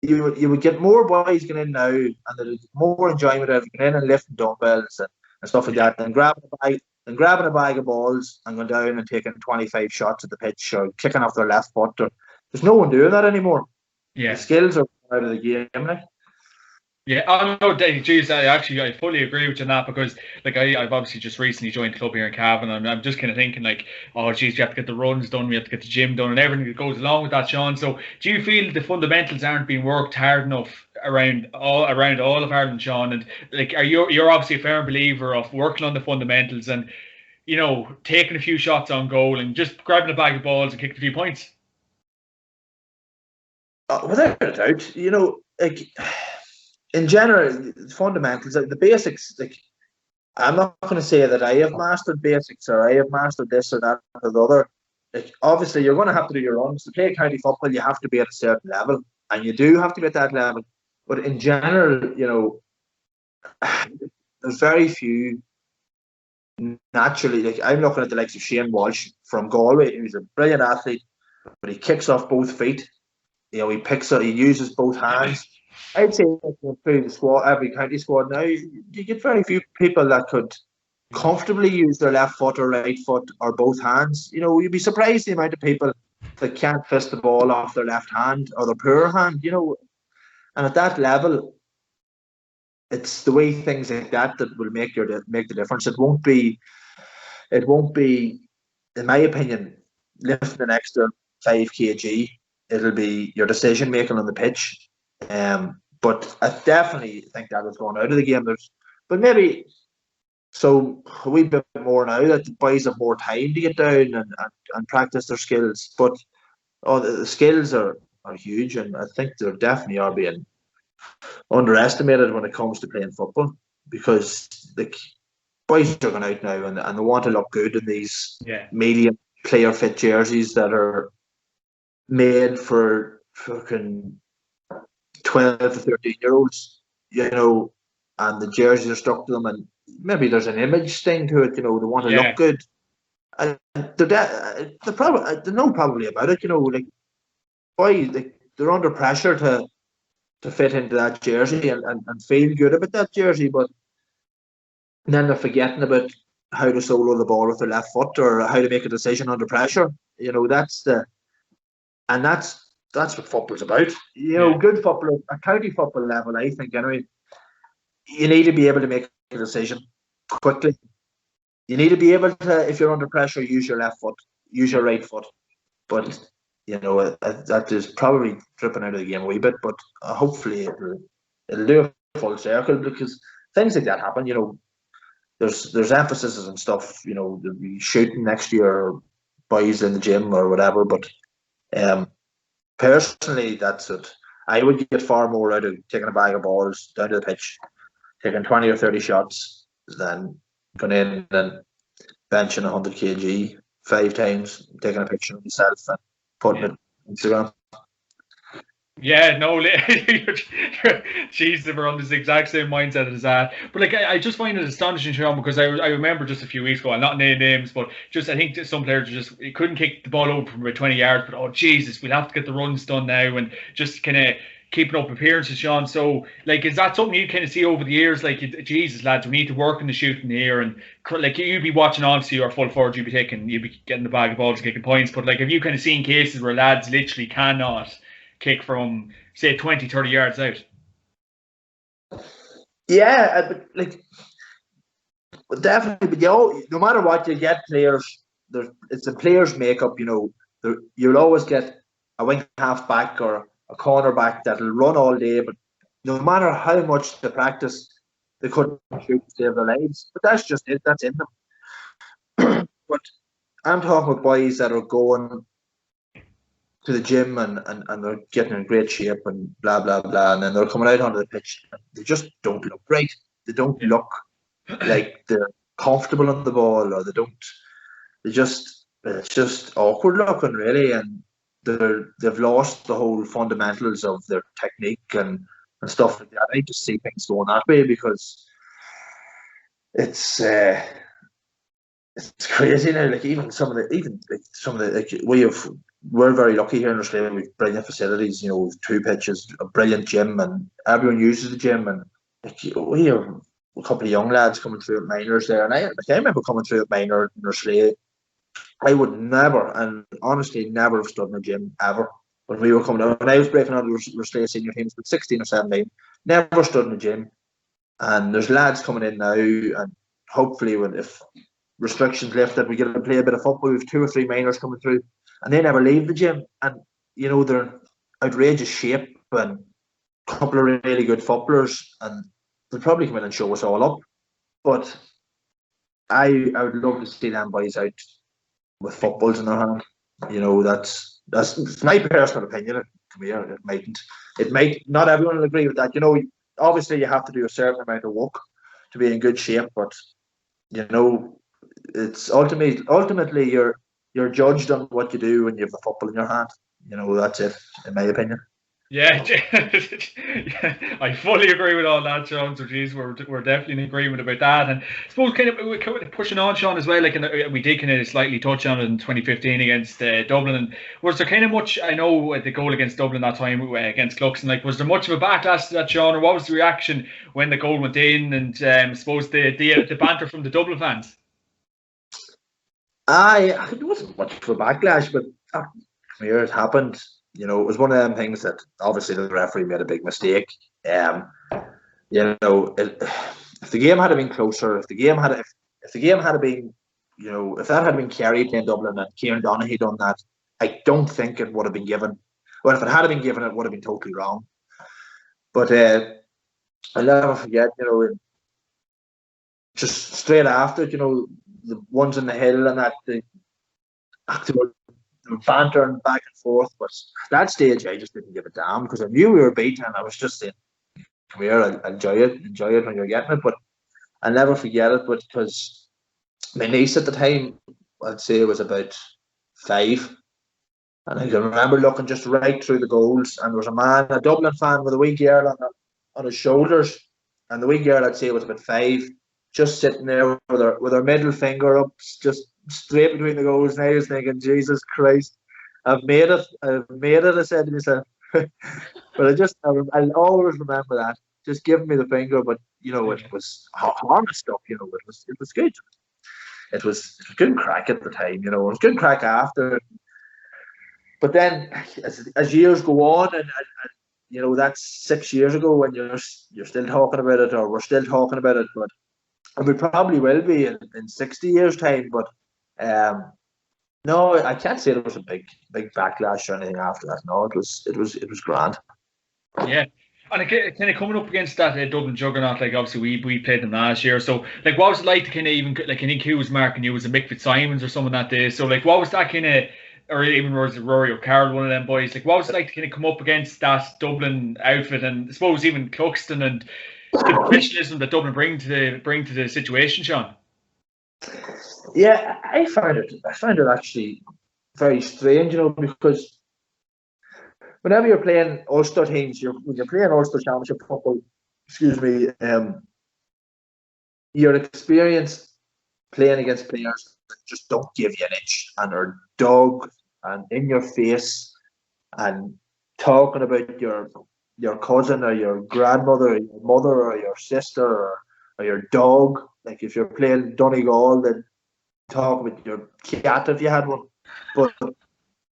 you would get more boys going in now, and there's more enjoyment out of going in and lifting dumbbells and stuff like that than grabbing a bag of balls and going down and taking 25 shots at the pitch or kicking off their left foot. There's no one doing that anymore. Yeah, the skills are out of the game, like. Yeah, I know, geez, I fully agree with you on that, because like I've obviously just recently joined the club here in Cavan, and I'm just kind of thinking like, oh geez, you have to get the runs done, we have to get the gym done, and everything that goes along with that, Sean. So do you feel the fundamentals aren't being worked hard enough around all of Ireland, Sean? And like, you're obviously a firm believer of working on the fundamentals and taking a few shots on goal and just grabbing a bag of balls and kicking a few points? Without a doubt, like, in general, fundamentals, like the basics, like, I'm not going to say that I have mastered basics or I have mastered this or that or the other. Like, obviously, you're going to have to do your runs. To play county football, you have to be at a certain level, and you do have to be at that level. But in general, there's very few naturally. Like, I'm looking at the likes of Shane Walsh from Galway. He's a brilliant athlete, but he kicks off both feet. He uses both hands. I'd say through the squad, every county squad now, you get very few people that could comfortably use their left foot or right foot or both hands. You'd be surprised the amount of people that can't fist the ball off their left hand or their poor hand. And at that level, it's the way things like that will make the difference. It won't be, in my opinion, lifting an extra 5 kg. It'll be your decision making on the pitch. But I definitely think that is going out of the game. But maybe so a wee bit more now that the boys have more time to get down and practice their skills. But the skills are huge, and I think they definitely are being underestimated when it comes to playing football, because the boys are going out now and they want to look good in these medium player fit jerseys that are made for fucking 12 to 13-year-olds, and the jerseys are stuck to them, and maybe there's an image thing to it, they want to look good. And they're probably about it, like, why they're under pressure to fit into that jersey and feel good about that jersey, but then they're forgetting about how to solo the ball with their left foot or how to make a decision under pressure. That's what football's about. Good football at county football level, I think, anyway, you need to be able to make a decision quickly. You need to be able to, if you're under pressure, use your left foot, use your right foot. But that is probably tripping out of the game a wee bit. But hopefully it'll do a full circle, because things like that happen. There's emphasis and stuff. They'll be shooting next year, boys in the gym or whatever. But personally, that's it. I would get far more out of taking a bag of balls down to the pitch, taking 20 or 30 shots, than going in and benching 100 kg 5 times, taking a picture of yourself and putting it on Instagram. Yeah, no, jeez, we're on this exact same mindset as that. But like, I just find it astonishing, Sean, because I remember just a few weeks ago, I'm not naming names, but just I think that some players just couldn't kick the ball over from about 20 yards. But oh Jesus, we'll have to get the runs done now, and just kind of keeping up appearances, Sean. So like, is that something you kind of see over the years? Like, Jesus, lads, we need to work on the shooting here, and like you'd be watching, obviously, your full forward, you'd be getting the bag of balls, kicking points. But like, have you kind of seen cases where lads literally cannot kick from, say, 20, 30 yards out? Yeah, but like, definitely. But no matter what, you get players. It's a players' makeup. You'll always get a wing half back or a corner back that'll run all day. But no matter how much they practice, they couldn't shoot to save their lives. But that's just it. That's in them. But I'm talking about boys that are going to the gym and they're getting in great shape and blah blah blah, and then they're coming out onto the pitch and they just don't look right. They don't look like they're comfortable on the ball, or it's just awkward looking, really, and they've lost the whole fundamentals of their technique and stuff like that. I just see things going that way, because it's crazy now. Like, even some of the we're very lucky here in Australia. We've brilliant facilities. We've 2 pitches, a brilliant gym, and everyone uses the gym. And like, we have a couple of young lads coming through at minors there, and I remember coming through at minor in Australia. I would never, and honestly, never have stood in a gym ever when we were coming out. When I was breaking out of the Australia senior teams with 16 or 17, never stood in a gym. And there's lads coming in now, and hopefully, if restrictions lifted, we get to play a bit of football. We have 2 or 3 minors coming through, and they never leave the gym. And they're in outrageous shape, and a couple of really good footballers, and they'll probably come in and show us all up. But I would love to see them boys out with footballs in their hand. That's my personal opinion. Come here, it might not everyone will agree with that. Obviously you have to do a certain amount of work to be in good shape, but it's ultimately you're judged on what you do when you have the football in your hand. That's it, in my opinion. Yeah, I fully agree with all that, Sean. So, geez, we're definitely in agreement about that. And I suppose kind of pushing on, Sean, as well. Like, and we did kind of slightly touch on it in 2015 against Dublin. And was there kind of much? I know the goal against Dublin that time against Cluxton. Like, was there much of a backlash to that, Sean, or what was the reaction when the goal went in? And I suppose the banter from the Dublin fans. It wasn't much of a backlash, but it happened. It was one of them things that obviously the referee made a big mistake. If the game had been closer, if that had been Kerry playing Dublin and Kieran Donaghy done that, I don't think it would have been given. Well, if it had been given, it would have been totally wrong. But I'll never forget, just straight after, the ones in the hill and that, they were bantering back and forth. But at that stage, I just didn't give a damn, because I knew we were beaten, and I was just saying, come here, I'll enjoy it when you're getting it. But I'll never forget it, because my niece at the time, I'd say, was about 5, And I can remember looking just right through the goals, and there was a man, a Dublin fan, with a wee girl on his shoulders, and the wee girl, I'd say, was about 5, just sitting there with her middle finger up, just straight between the goals. And I was thinking, Jesus Christ, I've made it, I said to myself. But I'll always remember that, just giving me the finger. But it was harmless stuff. It was good. It was good crack at the time. It was good crack after. But then, as years go on, and that's 6 years ago, when you're still talking about it, or we're still talking about it, and we probably will be in 60 years' time. But no, I can't say there was a big backlash or anything after that. No, it was grand. Yeah. And kind of coming up against that Dublin juggernaut, like obviously we played them last year. So like, what was it like to kind of even like, I think who was marking you? Was it Mick Fitzsimons or someone that day? So like, what was that kind of, or even was it Rory or Carroll, one of them boys? Like, what was it like to kind of come up against that Dublin outfit, and I suppose even Cluxton and the professionalism that Dublin bring to the situation, Sean? Yeah, I found it actually very strange, because whenever you're playing Ulster teams, when you're playing Ulster Championship football, your experience playing against players that just don't give you an inch and are dog and in your face and talking about your cousin or your grandmother or your mother or your sister or your dog. Like if you're playing Donegal, then talk about your cat if you had one. But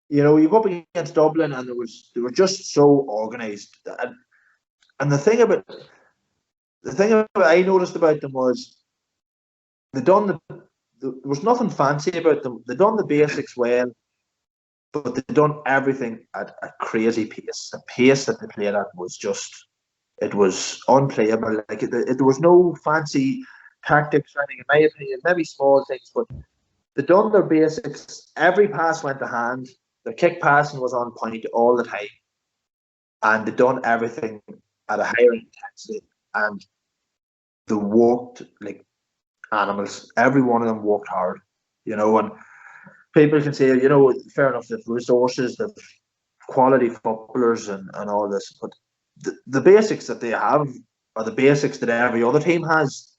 you go up against Dublin, and they were just so organised. And the thing about I noticed about them was there was nothing fancy about them. They done the basics well, but they done everything at a crazy pace. The pace that they played at was it was unplayable. Like there was no fancy tactics or anything, in my opinion. Maybe small things, but they done their basics. Every pass went to hand. Their kick passing was on point all the time, and they done everything at a higher intensity, and they worked like animals. Every one of them worked hard, and people can say, fair enough, they've resources, they've quality footballers and all this, but the basics that they have are the basics that every other team has,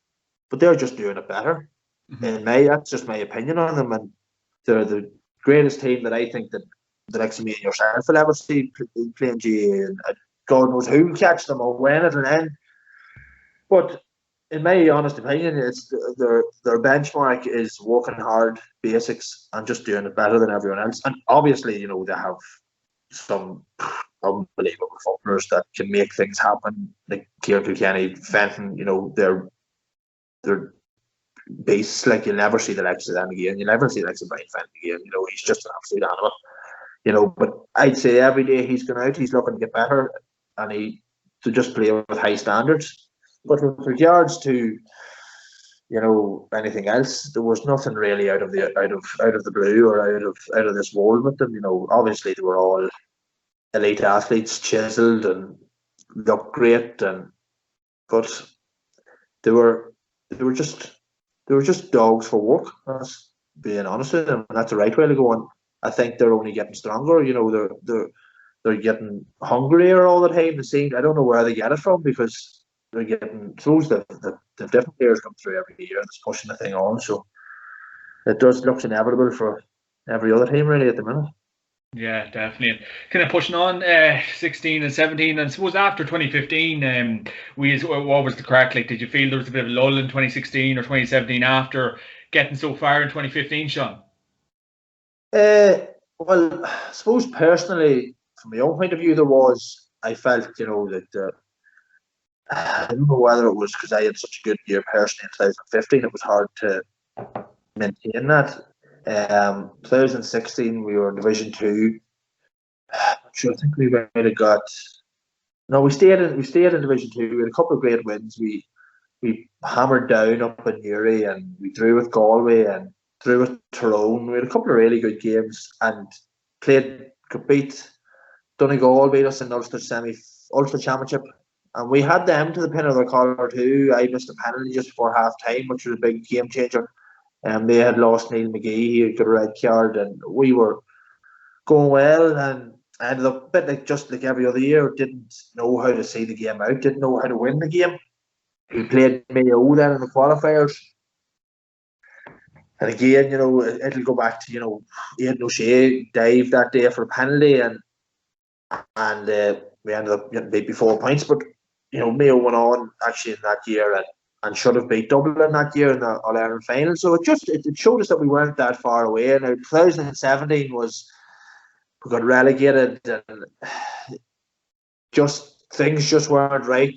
but they're just doing it better. Mm-hmm. That's just my opinion on them, and they're the greatest team that I think that the likes of me and yourself will ever see playing GAA, and God knows who will catch them or when it'll end. But in my honest opinion, it's their benchmark is working hard, basics, and just doing it better than everyone else. And obviously, they have some unbelievable footballers that can make things happen, like Ciarán Kilkenny, Fenton. They're beasts. Like you'll never see the likes of them again. You'll never see the likes of Brian Fenton again. He's just an absolute animal. But I'd say every day he's going out, he's looking to get better, and to just play with high standards. But with regards to anything else, there was nothing really out of the blue or out of this world with them. Obviously they were all elite athletes, chiseled and looked great, but they were just dogs for work. That's being honest with them, and that's the right way to go. And I think they're only getting stronger. They're getting hungrier all the time. I don't know where they get it from, because they're getting throws the different players come through every year that's pushing the thing on. So it does looks inevitable for every other team really at the minute. Yeah, definitely. Kind of pushing on 16 and 17, and I suppose after 2015, what was the crack like? Did you feel there was a bit of a lull in 2016 or 2017 after getting so far in 2015, Sean? Well, I suppose personally, from my own point of view, I felt, that I don't know whether it was because I had such a good year personally in 2015, it was hard to maintain that. 2016, we were in Division 2. I'm not sure. I think we might have got. No, we stayed in Division 2. We had a couple of great wins. We hammered down up in Newry, and we drew with Galway and drew with Tyrone. We had a couple of really good games and could beat Donegal, beat us in Ulster Championship. And we had them to the pin of their collar too. I missed a penalty just before half time, which was a big game changer. They had lost Neil McGee, he got a red card, and we were going well, and I ended up a bit like just like every other year, didn't know how to see the game out, didn't know how to win the game. We played Mayo then in the qualifiers. And again, it'll go back to, Ian O'Shea dived that day for a penalty, and we ended up getting beat by 4 points. But, Mayo went on actually in that year and should have beat Dublin that year in the All-Ireland final. So it showed us that we weren't that far away. Now, 2017 we got relegated, and things just weren't right.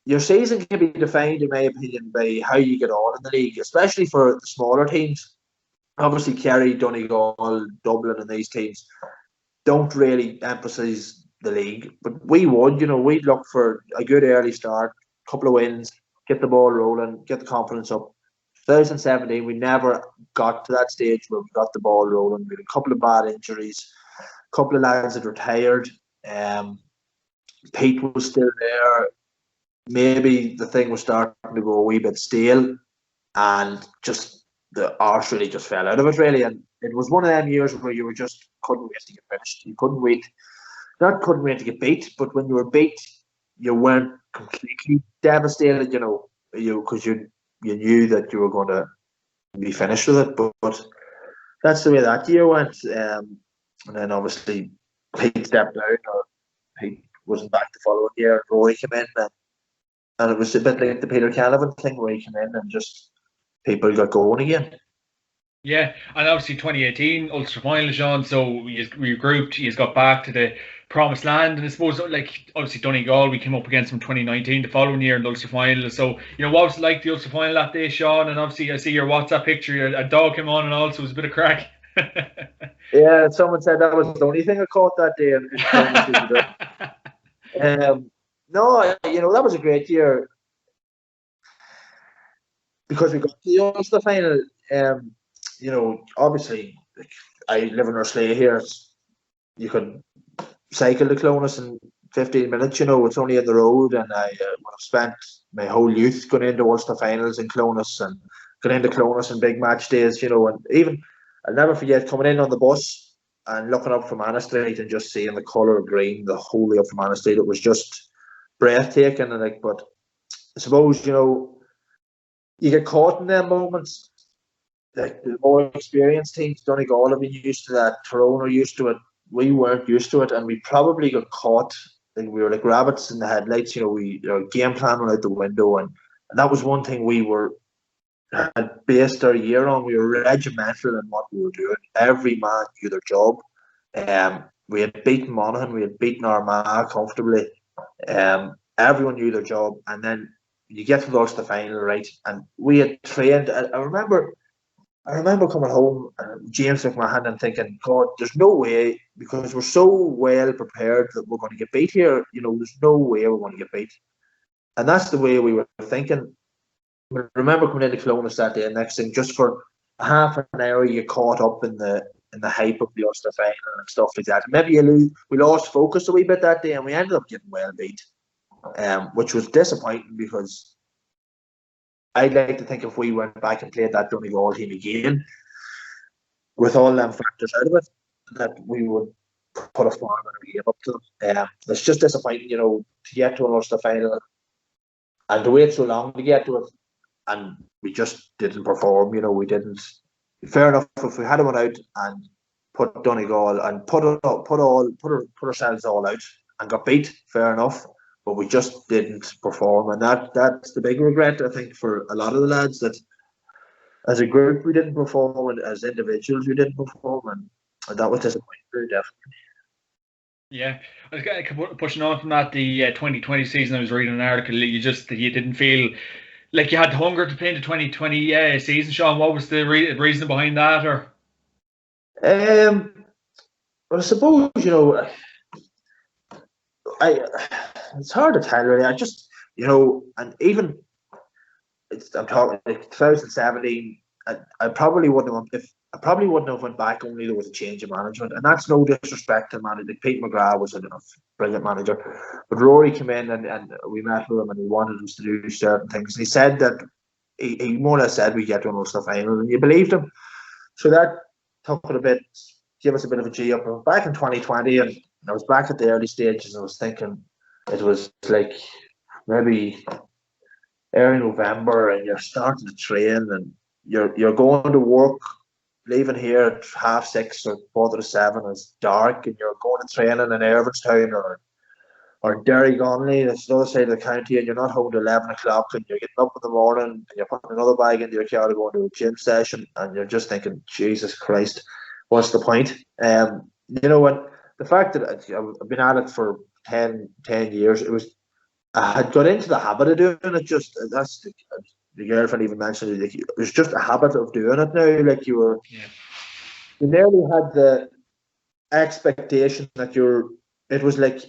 Your season can be defined, in my opinion, by how you get on in the league, especially for the smaller teams. Obviously, Kerry, Donegal, Dublin, and these teams don't really emphasise the league. But we would, we'd look for a good early start, couple of wins, get the ball rolling, get the confidence up. 2017, we never got to that stage where we got the ball rolling. We had a couple of bad injuries, a couple of lads had retired. Pete was still there. Maybe the thing was starting to go a wee bit stale, and just the arse really just fell out of it, really. And it was one of them years where you just couldn't wait to get finished. You couldn't wait to get beat, but when you were beat, you weren't completely devastated, because you knew that you were going to be finished with it. But that's the way that year went. And then obviously Pete stepped down, or Pete wasn't back the following year, and Rory came in, and it was a bit like the Peter Canavan thing, where he came in and just people got going again. Yeah, and obviously 2018 Ulster final, Sean. So you regrouped, you got back to the promised land, and I suppose like obviously Donegal, we came up against them 2019, the following year in the Ulster final. So what was it like the Ulster final that day, Sean? And obviously I see your WhatsApp picture, a dog came on, and also it was a bit of crack. Yeah, someone said that was the only thing I caught that day. No, that was a great year because we got to the Ulster final. Obviously, I live in Roslea here. You could cycle to Clonus in 15 minutes. It's only in the road, and I would have spent my whole youth going into Ulster finals in Clonus and going into Clonus in big match days. And even I'll never forget coming in on the bus and looking up Fermanagh Street and just seeing the colour of green the whole way up Fermanagh Street. It was just breathtaking, and but I suppose you get caught in them moments. Like the more experienced teams, Donegal have been used to that. Tyrone are used to it. We weren't used to it, and we probably got caught. Like we were like rabbits in the headlights. Our game plan went out the window, and that was one thing we had based our year on. We were regimental in what we were doing. Every man knew their job. We had beaten Monaghan, we had beaten Armagh comfortably. Everyone knew their job, and then you get to the Ulster final, right? And we had trained. I remember coming home, James took my hand and thinking, God, there's no way, because we're so well prepared that we're going to get beat here. There's no way we're going to get beat, and that's the way we were thinking. I remember coming into Clonus that day, and next thing, just for half an hour, you caught up in the hype of the Ulster final and stuff like that. Maybe we lost focus a wee bit that day, and we ended up getting well beat, which was disappointing, because I'd like to think if we went back and played that Donegal team again, with all them factors out of it, that we would put a farm and a game up to them. It's just disappointing, to get to an Ulster final and to wait so long to get to it, and we just didn't perform. We didn't. Fair enough, if we had went out and put Donegal and put ourselves all out and got beat, fair enough. But we just didn't perform, and that's the big regret, I think, for a lot of the lads, that as a group we didn't perform, and as individuals we didn't perform, and that was disappointing, definitely. Yeah, I was kind of pushing on from that. The 2020 season, I was reading an article. You didn't feel like you had the hunger to play in the 2020 season, Sean. What was the reason behind that, or? Well, I suppose it's hard to tell, really. I just, and even I'm talking like 2017. I probably wouldn't have went back. Only there was a change of management, and that's no disrespect to manager. Like Pete McGrath was a brilliant manager, but Rory came in and we met with him, and he wanted us to do certain things. And he said that he more or less said we get to an Ulster final, and you believed him. So that took it a bit give us a bit of a G up. Back in 2020, and I was back at the early stages. I was thinking it was like maybe early November, and you're starting to train, and you're going to work, leaving here at 6:30 or 7:15. It's dark, and you're going to training in Everstown or Derry Gonley, that's the other side of the county, and you're not home till 11 o'clock, and you're getting up in the morning, and you're putting another bag into your car to go into a gym session, and you're just thinking, Jesus Christ, what's the point? You know what? The fact that I've been at it for 10 years, I had got into the habit of doing it. Just that's the girlfriend even mentioned it. Like, it was just a habit of doing it now. Like you nearly had the expectation that it was like,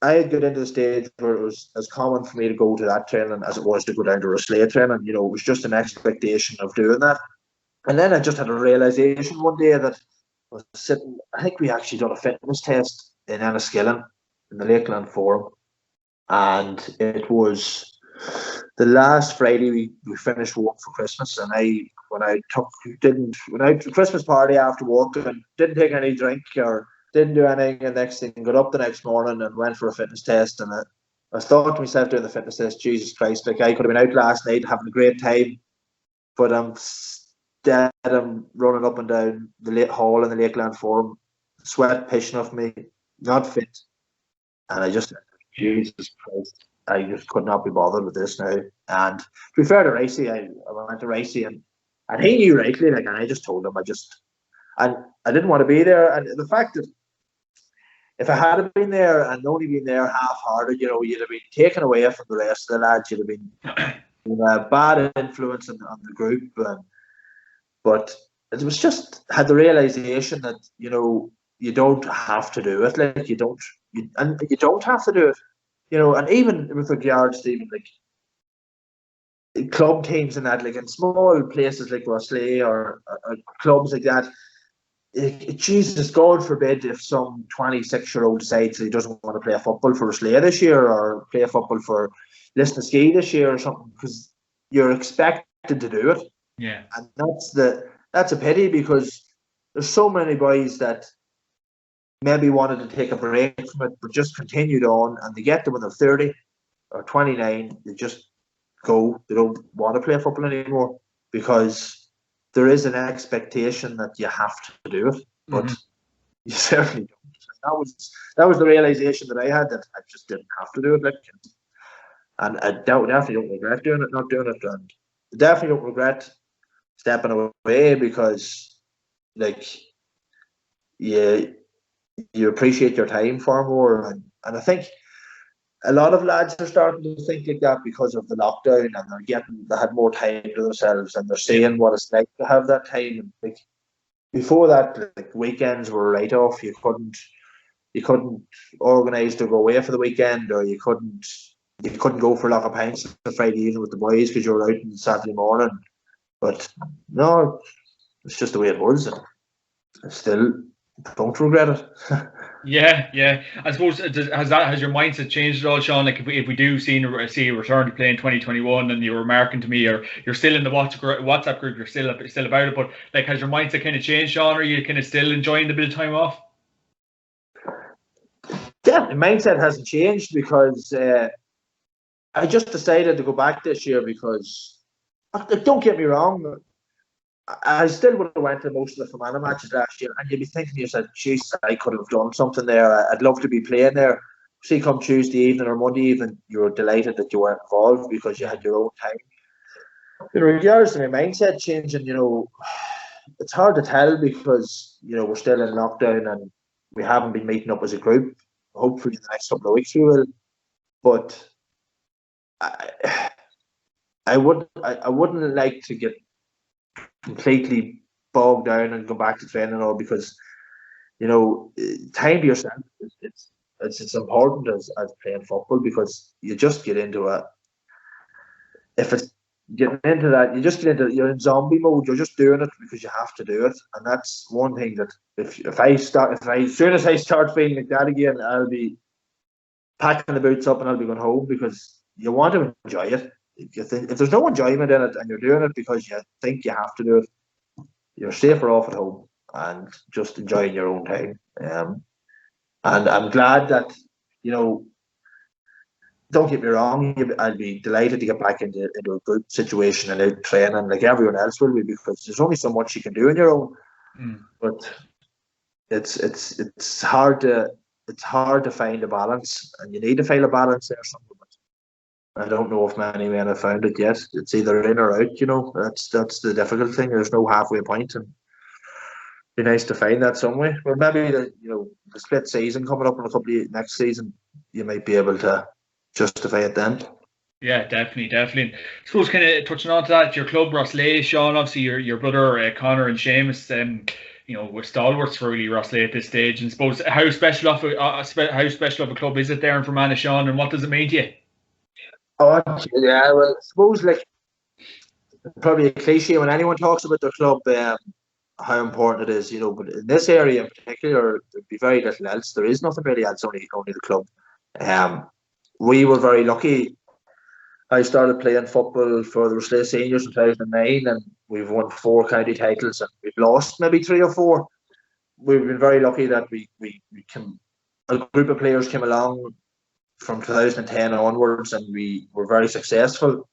I had got into the stage where it was as common for me to go to that training as it was to go down to a sleigh training. You know, it was just an expectation of doing that. And then I just had a realization one day that I was sitting, I think we actually done a fitness test in Enniskillen in the Lakeland Forum. And it was the last Friday we finished work for Christmas. And when I had a Christmas party after work and didn't take any drink or didn't do anything, and next thing got up the next morning and went for a fitness test, and I thought to myself doing the fitness test, Jesus Christ, like I could have been out last night having a great time, but I'm running up and down the late hall in the Lakeland Forum, sweat pissing off me, not fit, and I just, Jesus Christ, I just could not be bothered with this now. And to be fair to Ricey, I went to Ricey, and he knew rightly, like, and I just told him and I didn't want to be there, and the fact that if I had been there and only been there half-hearted, you know, you'd have been taken away from the rest of the lads. You'd have been a bad influence on the group. But it was just had the realization that, you know, you don't have to do it. Like you don't have to do it. You know, and even with regards to even like club teams and that, like in small places like Rosslea or clubs like that. Jesus, God forbid if some 26-year-old decides he doesn't want to play football for Rosslea this year or play football for Lisnaskea this year or something, because you're expected to do it. Yeah. And that's a pity, because there's so many boys that maybe wanted to take a break from it but just continued on, and they get to when they're 30 or 29, they just go. They don't want to play football anymore because there is an expectation that you have to do it, but you certainly don't. That was the realization that I had, that I just didn't have to do it. Like, and I definitely don't regret not doing it, and I definitely don't regret stepping away, because like you appreciate your time far more, and I think a lot of lads are starting to think like that because of the lockdown, and they had more time to themselves, and they're seeing what it's like to have that time. And like before that, like weekends were right off. You couldn't organise to go away for the weekend, or you couldn't go for a lot of pints on Friday evening with the boys because you were out on Saturday morning. But no, it's just the way it was, and I still don't regret it. Yeah. I suppose has your mindset changed at all, Sean? Like if we do see a return to play in 2021, and you were remarking to me, or you're still in the WhatsApp group, you're still about it, but like has your mindset kind of changed, Sean? Or are you kind of still enjoying the bit of time off? Yeah, the mindset hasn't changed, because I just decided to go back this year, because don't get me wrong, I still would have went to most of the Fermanagh matches last year, and you'd be thinking to yourself, "Jeez, I could have done something there. I'd love to be playing there." See, come Tuesday evening or Monday evening, you were delighted that you weren't involved because you had your own time. In regards to my mindset changing, you know, it's hard to tell, because you know we're still in lockdown and we haven't been meeting up as a group. Hopefully, in the next couple of weeks we will. But I wouldn't like to get completely bogged down and go back to training all, because you know time to yourself it's important as playing football, because you just get into if it's getting into that, you just get into, you're in zombie mode. You're just doing it because you have to do it, and that's one thing that as soon as I start feeling like that again, I'll be packing the boots up and I'll be going home, because you want to enjoy it. If there's no enjoyment in it and you're doing it because you think you have to do it, you're safer off at home. and just enjoying your own time. And I'm glad that, don't get me wrong, I'd be delighted to get back into a good situation and out training like everyone else will be, because there's only so much you can do on your own. But it's hard to find a balance, and you need to find a balance there somewhere. I don't know if many men have found it yet. It's either in or out. That's the difficult thing. There's no halfway point, and it'd be nice to find that somewhere. But maybe the split season coming up in a couple of next season, you might be able to justify it then. Yeah, definitely. I suppose kind of touching on to that, your club, Rosslea, Sean, obviously your brother Connor and Seamus, we're stalwarts for really Rosslea at this stage. And I suppose how special of a club is it there in Fermanagh, Sean, and what does it mean to you? Oh yeah, well, I suppose probably a cliche when anyone talks about their club, how important it is, but in this area in particular, there'd be very little else. There is nothing really else, only the club. We were very lucky. I started playing football for the Rosslea Seniors in 2009, and we've won 4 county titles, and we've lost maybe 3 or 4. We've been very lucky that a group of players came along from 2010 onwards, and we were very successful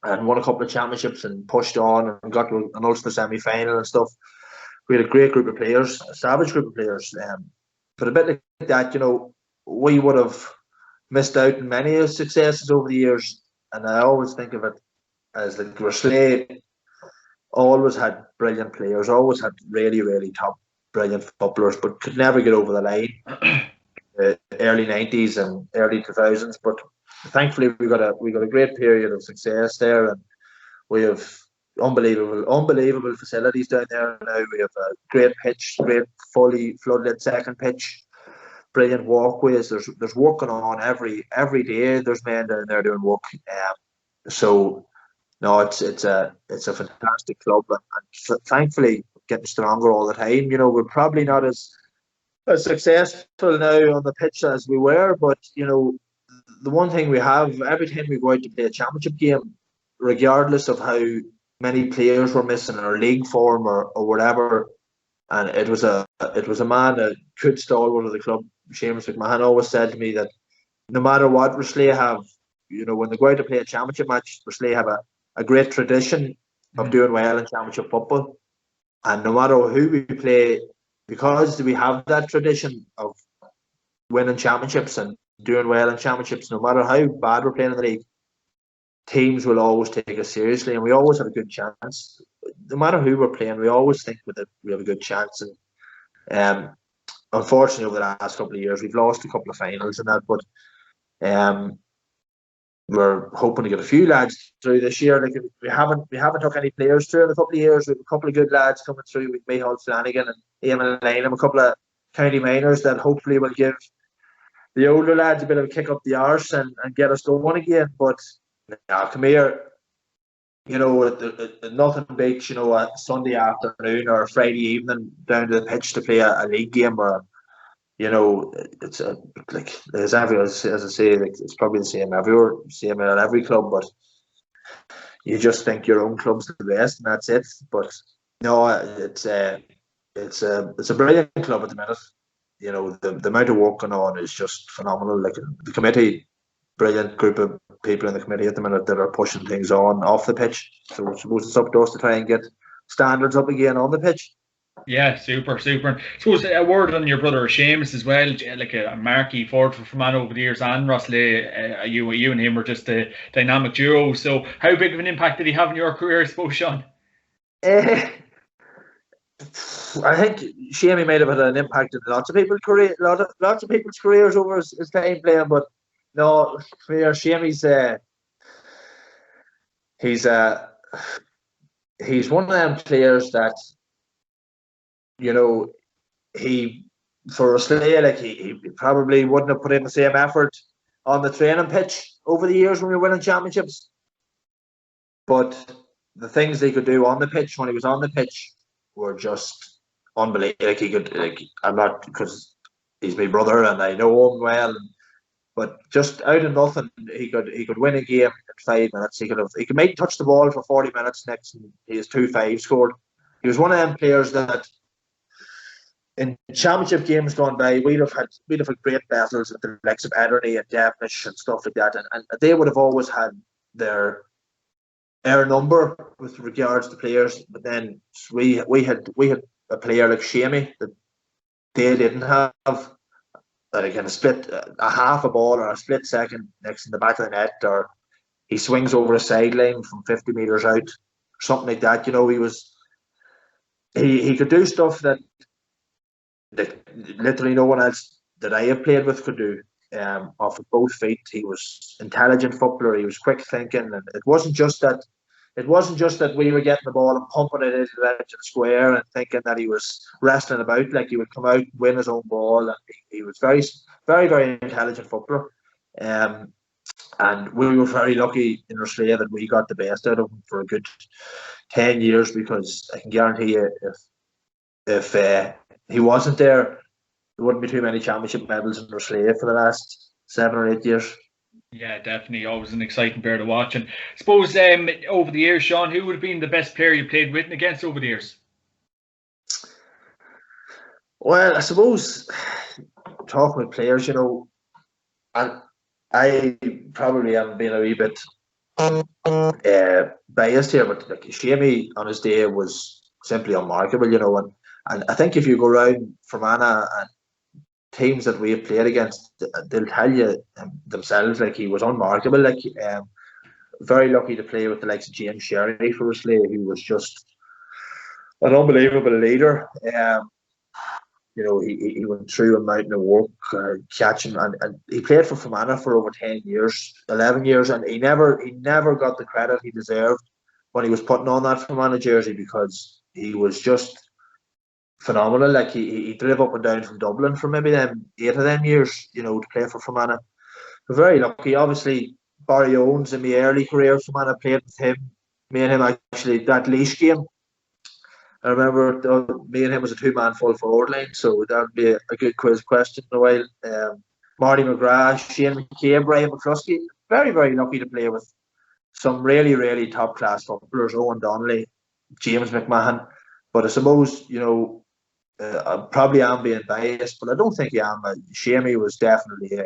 and won a couple of championships and pushed on and got to an Ulster semi-final and stuff. We had a great group of players, a savage group of players. But a bit like that, we would have missed out on many successes over the years. And I always think of it as like Rosslea always had brilliant players, always had really, really top, brilliant footballers, but could never get over the line. Early 90s and early 2000s, but thankfully we got a great period of success there, and we have unbelievable facilities down there now. We have a great pitch, great fully floodlit second pitch, brilliant walkways. There's work going on every day. There's men down there doing work. So no, it's a fantastic club, and thankfully getting stronger all the time. We're probably not as successful now on the pitch as we were, but the one thing we have, every time we go out to play a championship game, regardless of how many players were missing or league form or whatever, and it was a man, a good stalwart of the club, Seamus McMahon, always said to me that no matter what Rosslea have, when they go out to play a championship match, Rosslea have a great tradition of doing well in championship football, and no matter who we play, because we have that tradition of winning championships and doing well in championships, no matter how bad we're playing in the league, teams will always take us seriously, and we always have a good chance. No matter who we're playing, we always think we have a good chance. And unfortunately, over the last couple of years, we've lost a couple of finals and that, but we're hoping to get a few lads through this year. Like we haven't took any players through in a couple of years. We have a couple of good lads coming through with Micheál Flanagan and Eamon Lynham, a couple of county minors that hopefully will give the older lads a bit of a kick up the arse and get us going again. But come here, nothing beats a Sunday afternoon or a Friday evening down to the pitch to play a league game, or it's as I say, like it's probably the same everywhere, same at every club, but you just think your own club's the best and that's it. But no, it's a brilliant club at the minute. The amount of work going on is just phenomenal. Like the committee, brilliant group of people in the committee at the minute that are pushing things on off the pitch. So we're supposed to it's up to us to try and get standards up again on the pitch. Yeah, super. And so a word on your brother Seamus as well, like a marquee forward for Fermanagh over the years, and Rosslea. You and him were just a dynamic duo. So how big of an impact did he have in your career, I suppose, Sean? I think Seamie might have had an impact in lots of people's careers over his time playing, but no, for Seamie's he's one of them players that he for Rosslea, like he probably wouldn't have put in the same effort on the training pitch over the years when we were winning championships, but the things they could do on the pitch when he was on the pitch were just unbelievable. Like he could, I'm not, because he's my brother and I know him well, but just out of nothing, he could win a game in 5 minutes. He could maybe touch the ball for 40 minutes next, and he has 2-5 scored. He was one of them players that in championship games gone by, we'd have had great battles with the likes of Ederny and Devnish and stuff like that, and they would have always had their number with regards to players. But then we had a player like Shamey that they didn't have, that can split a half a ball or a split second next in the back of the net, or he swings over a sideline from 50 meters out, something like that. He could do stuff that literally no one else that I have played with could do. Off of both feet, he was intelligent footballer. He was quick thinking, and it wasn't just that we were getting the ball and pumping it into the edge of the square and thinking that he was wrestling about. Like, he would come out and win his own ball, and he was very, very, very intelligent footballer. And we were very lucky in Australia that we got the best out of him for a good 10 years, because I can guarantee you, if he wasn't there, there wouldn't be too many championship medals in Australia for the last 7 or 8 years. Yeah, definitely. Always an exciting player to watch. And I suppose over the years, Sean, who would have been the best player you played with and against over the years? Well, I suppose talking with players, and I probably am being a wee bit biased here, but like, Shamey on his day was simply unmarkable, and I think if you go around Fermanagh and teams that we have played against, they'll tell you themselves, like, he was unmarkable. Like, very lucky to play with the likes of James Sherry for Australia, who was just an unbelievable leader. He went through a mountain of work, catching, and he played for Fermanagh for over 10 years, 11 years, and he never got the credit he deserved when he was putting on that Fermanagh jersey, because he was just phenomenal. Like, he drove up and down from Dublin for maybe 8 of them years, to play for Fermanagh. We're very lucky. Obviously, Barry Owens in my early career, Fermanagh, played with him. Me and him, actually, that Laois game, I remember me and him was a two-man full forward line, so that would be a good quiz question in a while. Marty McGrath, Shane McCabe, Brian McCluskey. Very, very lucky to play with some really, really top-class footballers. Owen Donnelly, James McMahon. But I suppose, I probably am being biased, but I don't think I am. Shamey was definitely,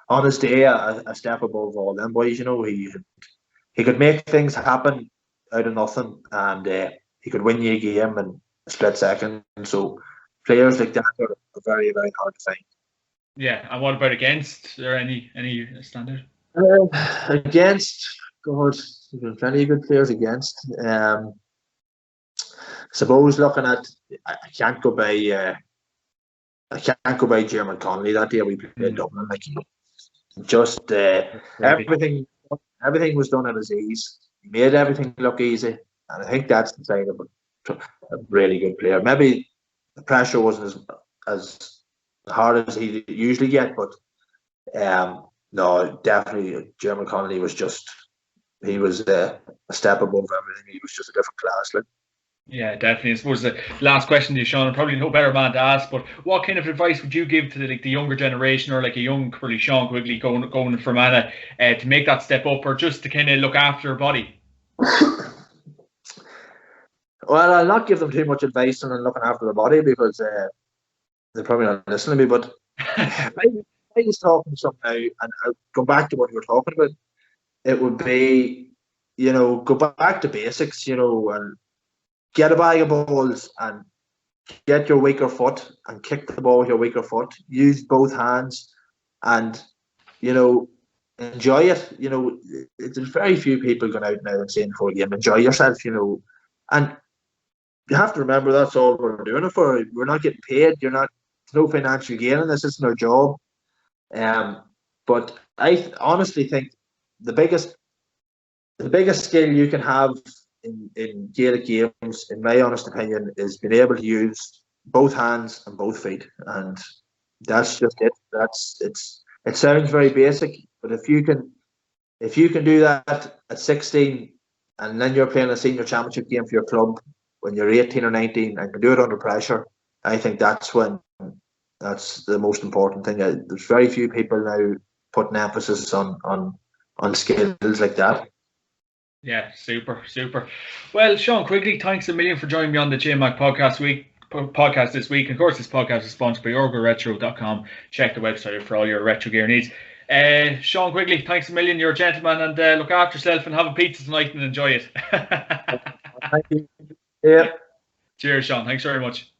on his day, a step above all them boys. He could make things happen out of nothing, and he could win you a game in a split second. So players like that are very, very hard to find. Yeah, and what about against? Is there any standard? Against, God, there's been plenty of good players against. Suppose looking at, I can't go by JMac Connolly. That day we played Dublin, like, just everything was done at his ease. He made everything look easy, and I think that's the sign of a really good player. Maybe the pressure wasn't as hard as he usually get, but no, definitely JMac Connolly was he was a step above everything. He was just a different class, like. Yeah, definitely. I suppose the last question to you, Sean, I'm probably no better man to ask, but what kind of advice would you give to the younger generation, or like a young, probably Sean Quigley going to Fermanagh to make that step up, or just to kind of look after a body? Well, I'll not give them too much advice on looking after the body, because they're probably not listening to me. But I was talking something now, and I'll go back to what you were talking about. It would be, go back to basics, and get a bag of balls and get your weaker foot and kick the ball with your weaker foot. Use both hands and, enjoy it. There's very few people going out now and saying before a game, enjoy yourself, And you have to remember that's all we're doing it for. We're not getting paid. There's no financial gain in this. It's no job. But I honestly think the biggest skill you can have in Gaelic games, in my honest opinion, is being able to use both hands and both feet, and that's just it. It sounds very basic, but if you can do that at 16, and then you're playing a senior championship game for your club when you're 18 or 19 and can do it under pressure, I think that's the most important thing. There's very few people now putting emphasis on skills like that. Yeah, super. Well, Sean Quigley, thanks a million for joining me on the JMac Podcast podcast this week. Of course, this podcast is sponsored by orgaretro.com. Check the website for all your retro gear needs. Sean Quigley, thanks a million. You're a gentleman, and look after yourself and have a pizza tonight and enjoy it. Thank you. Yeah. Cheers, Sean. Thanks very much.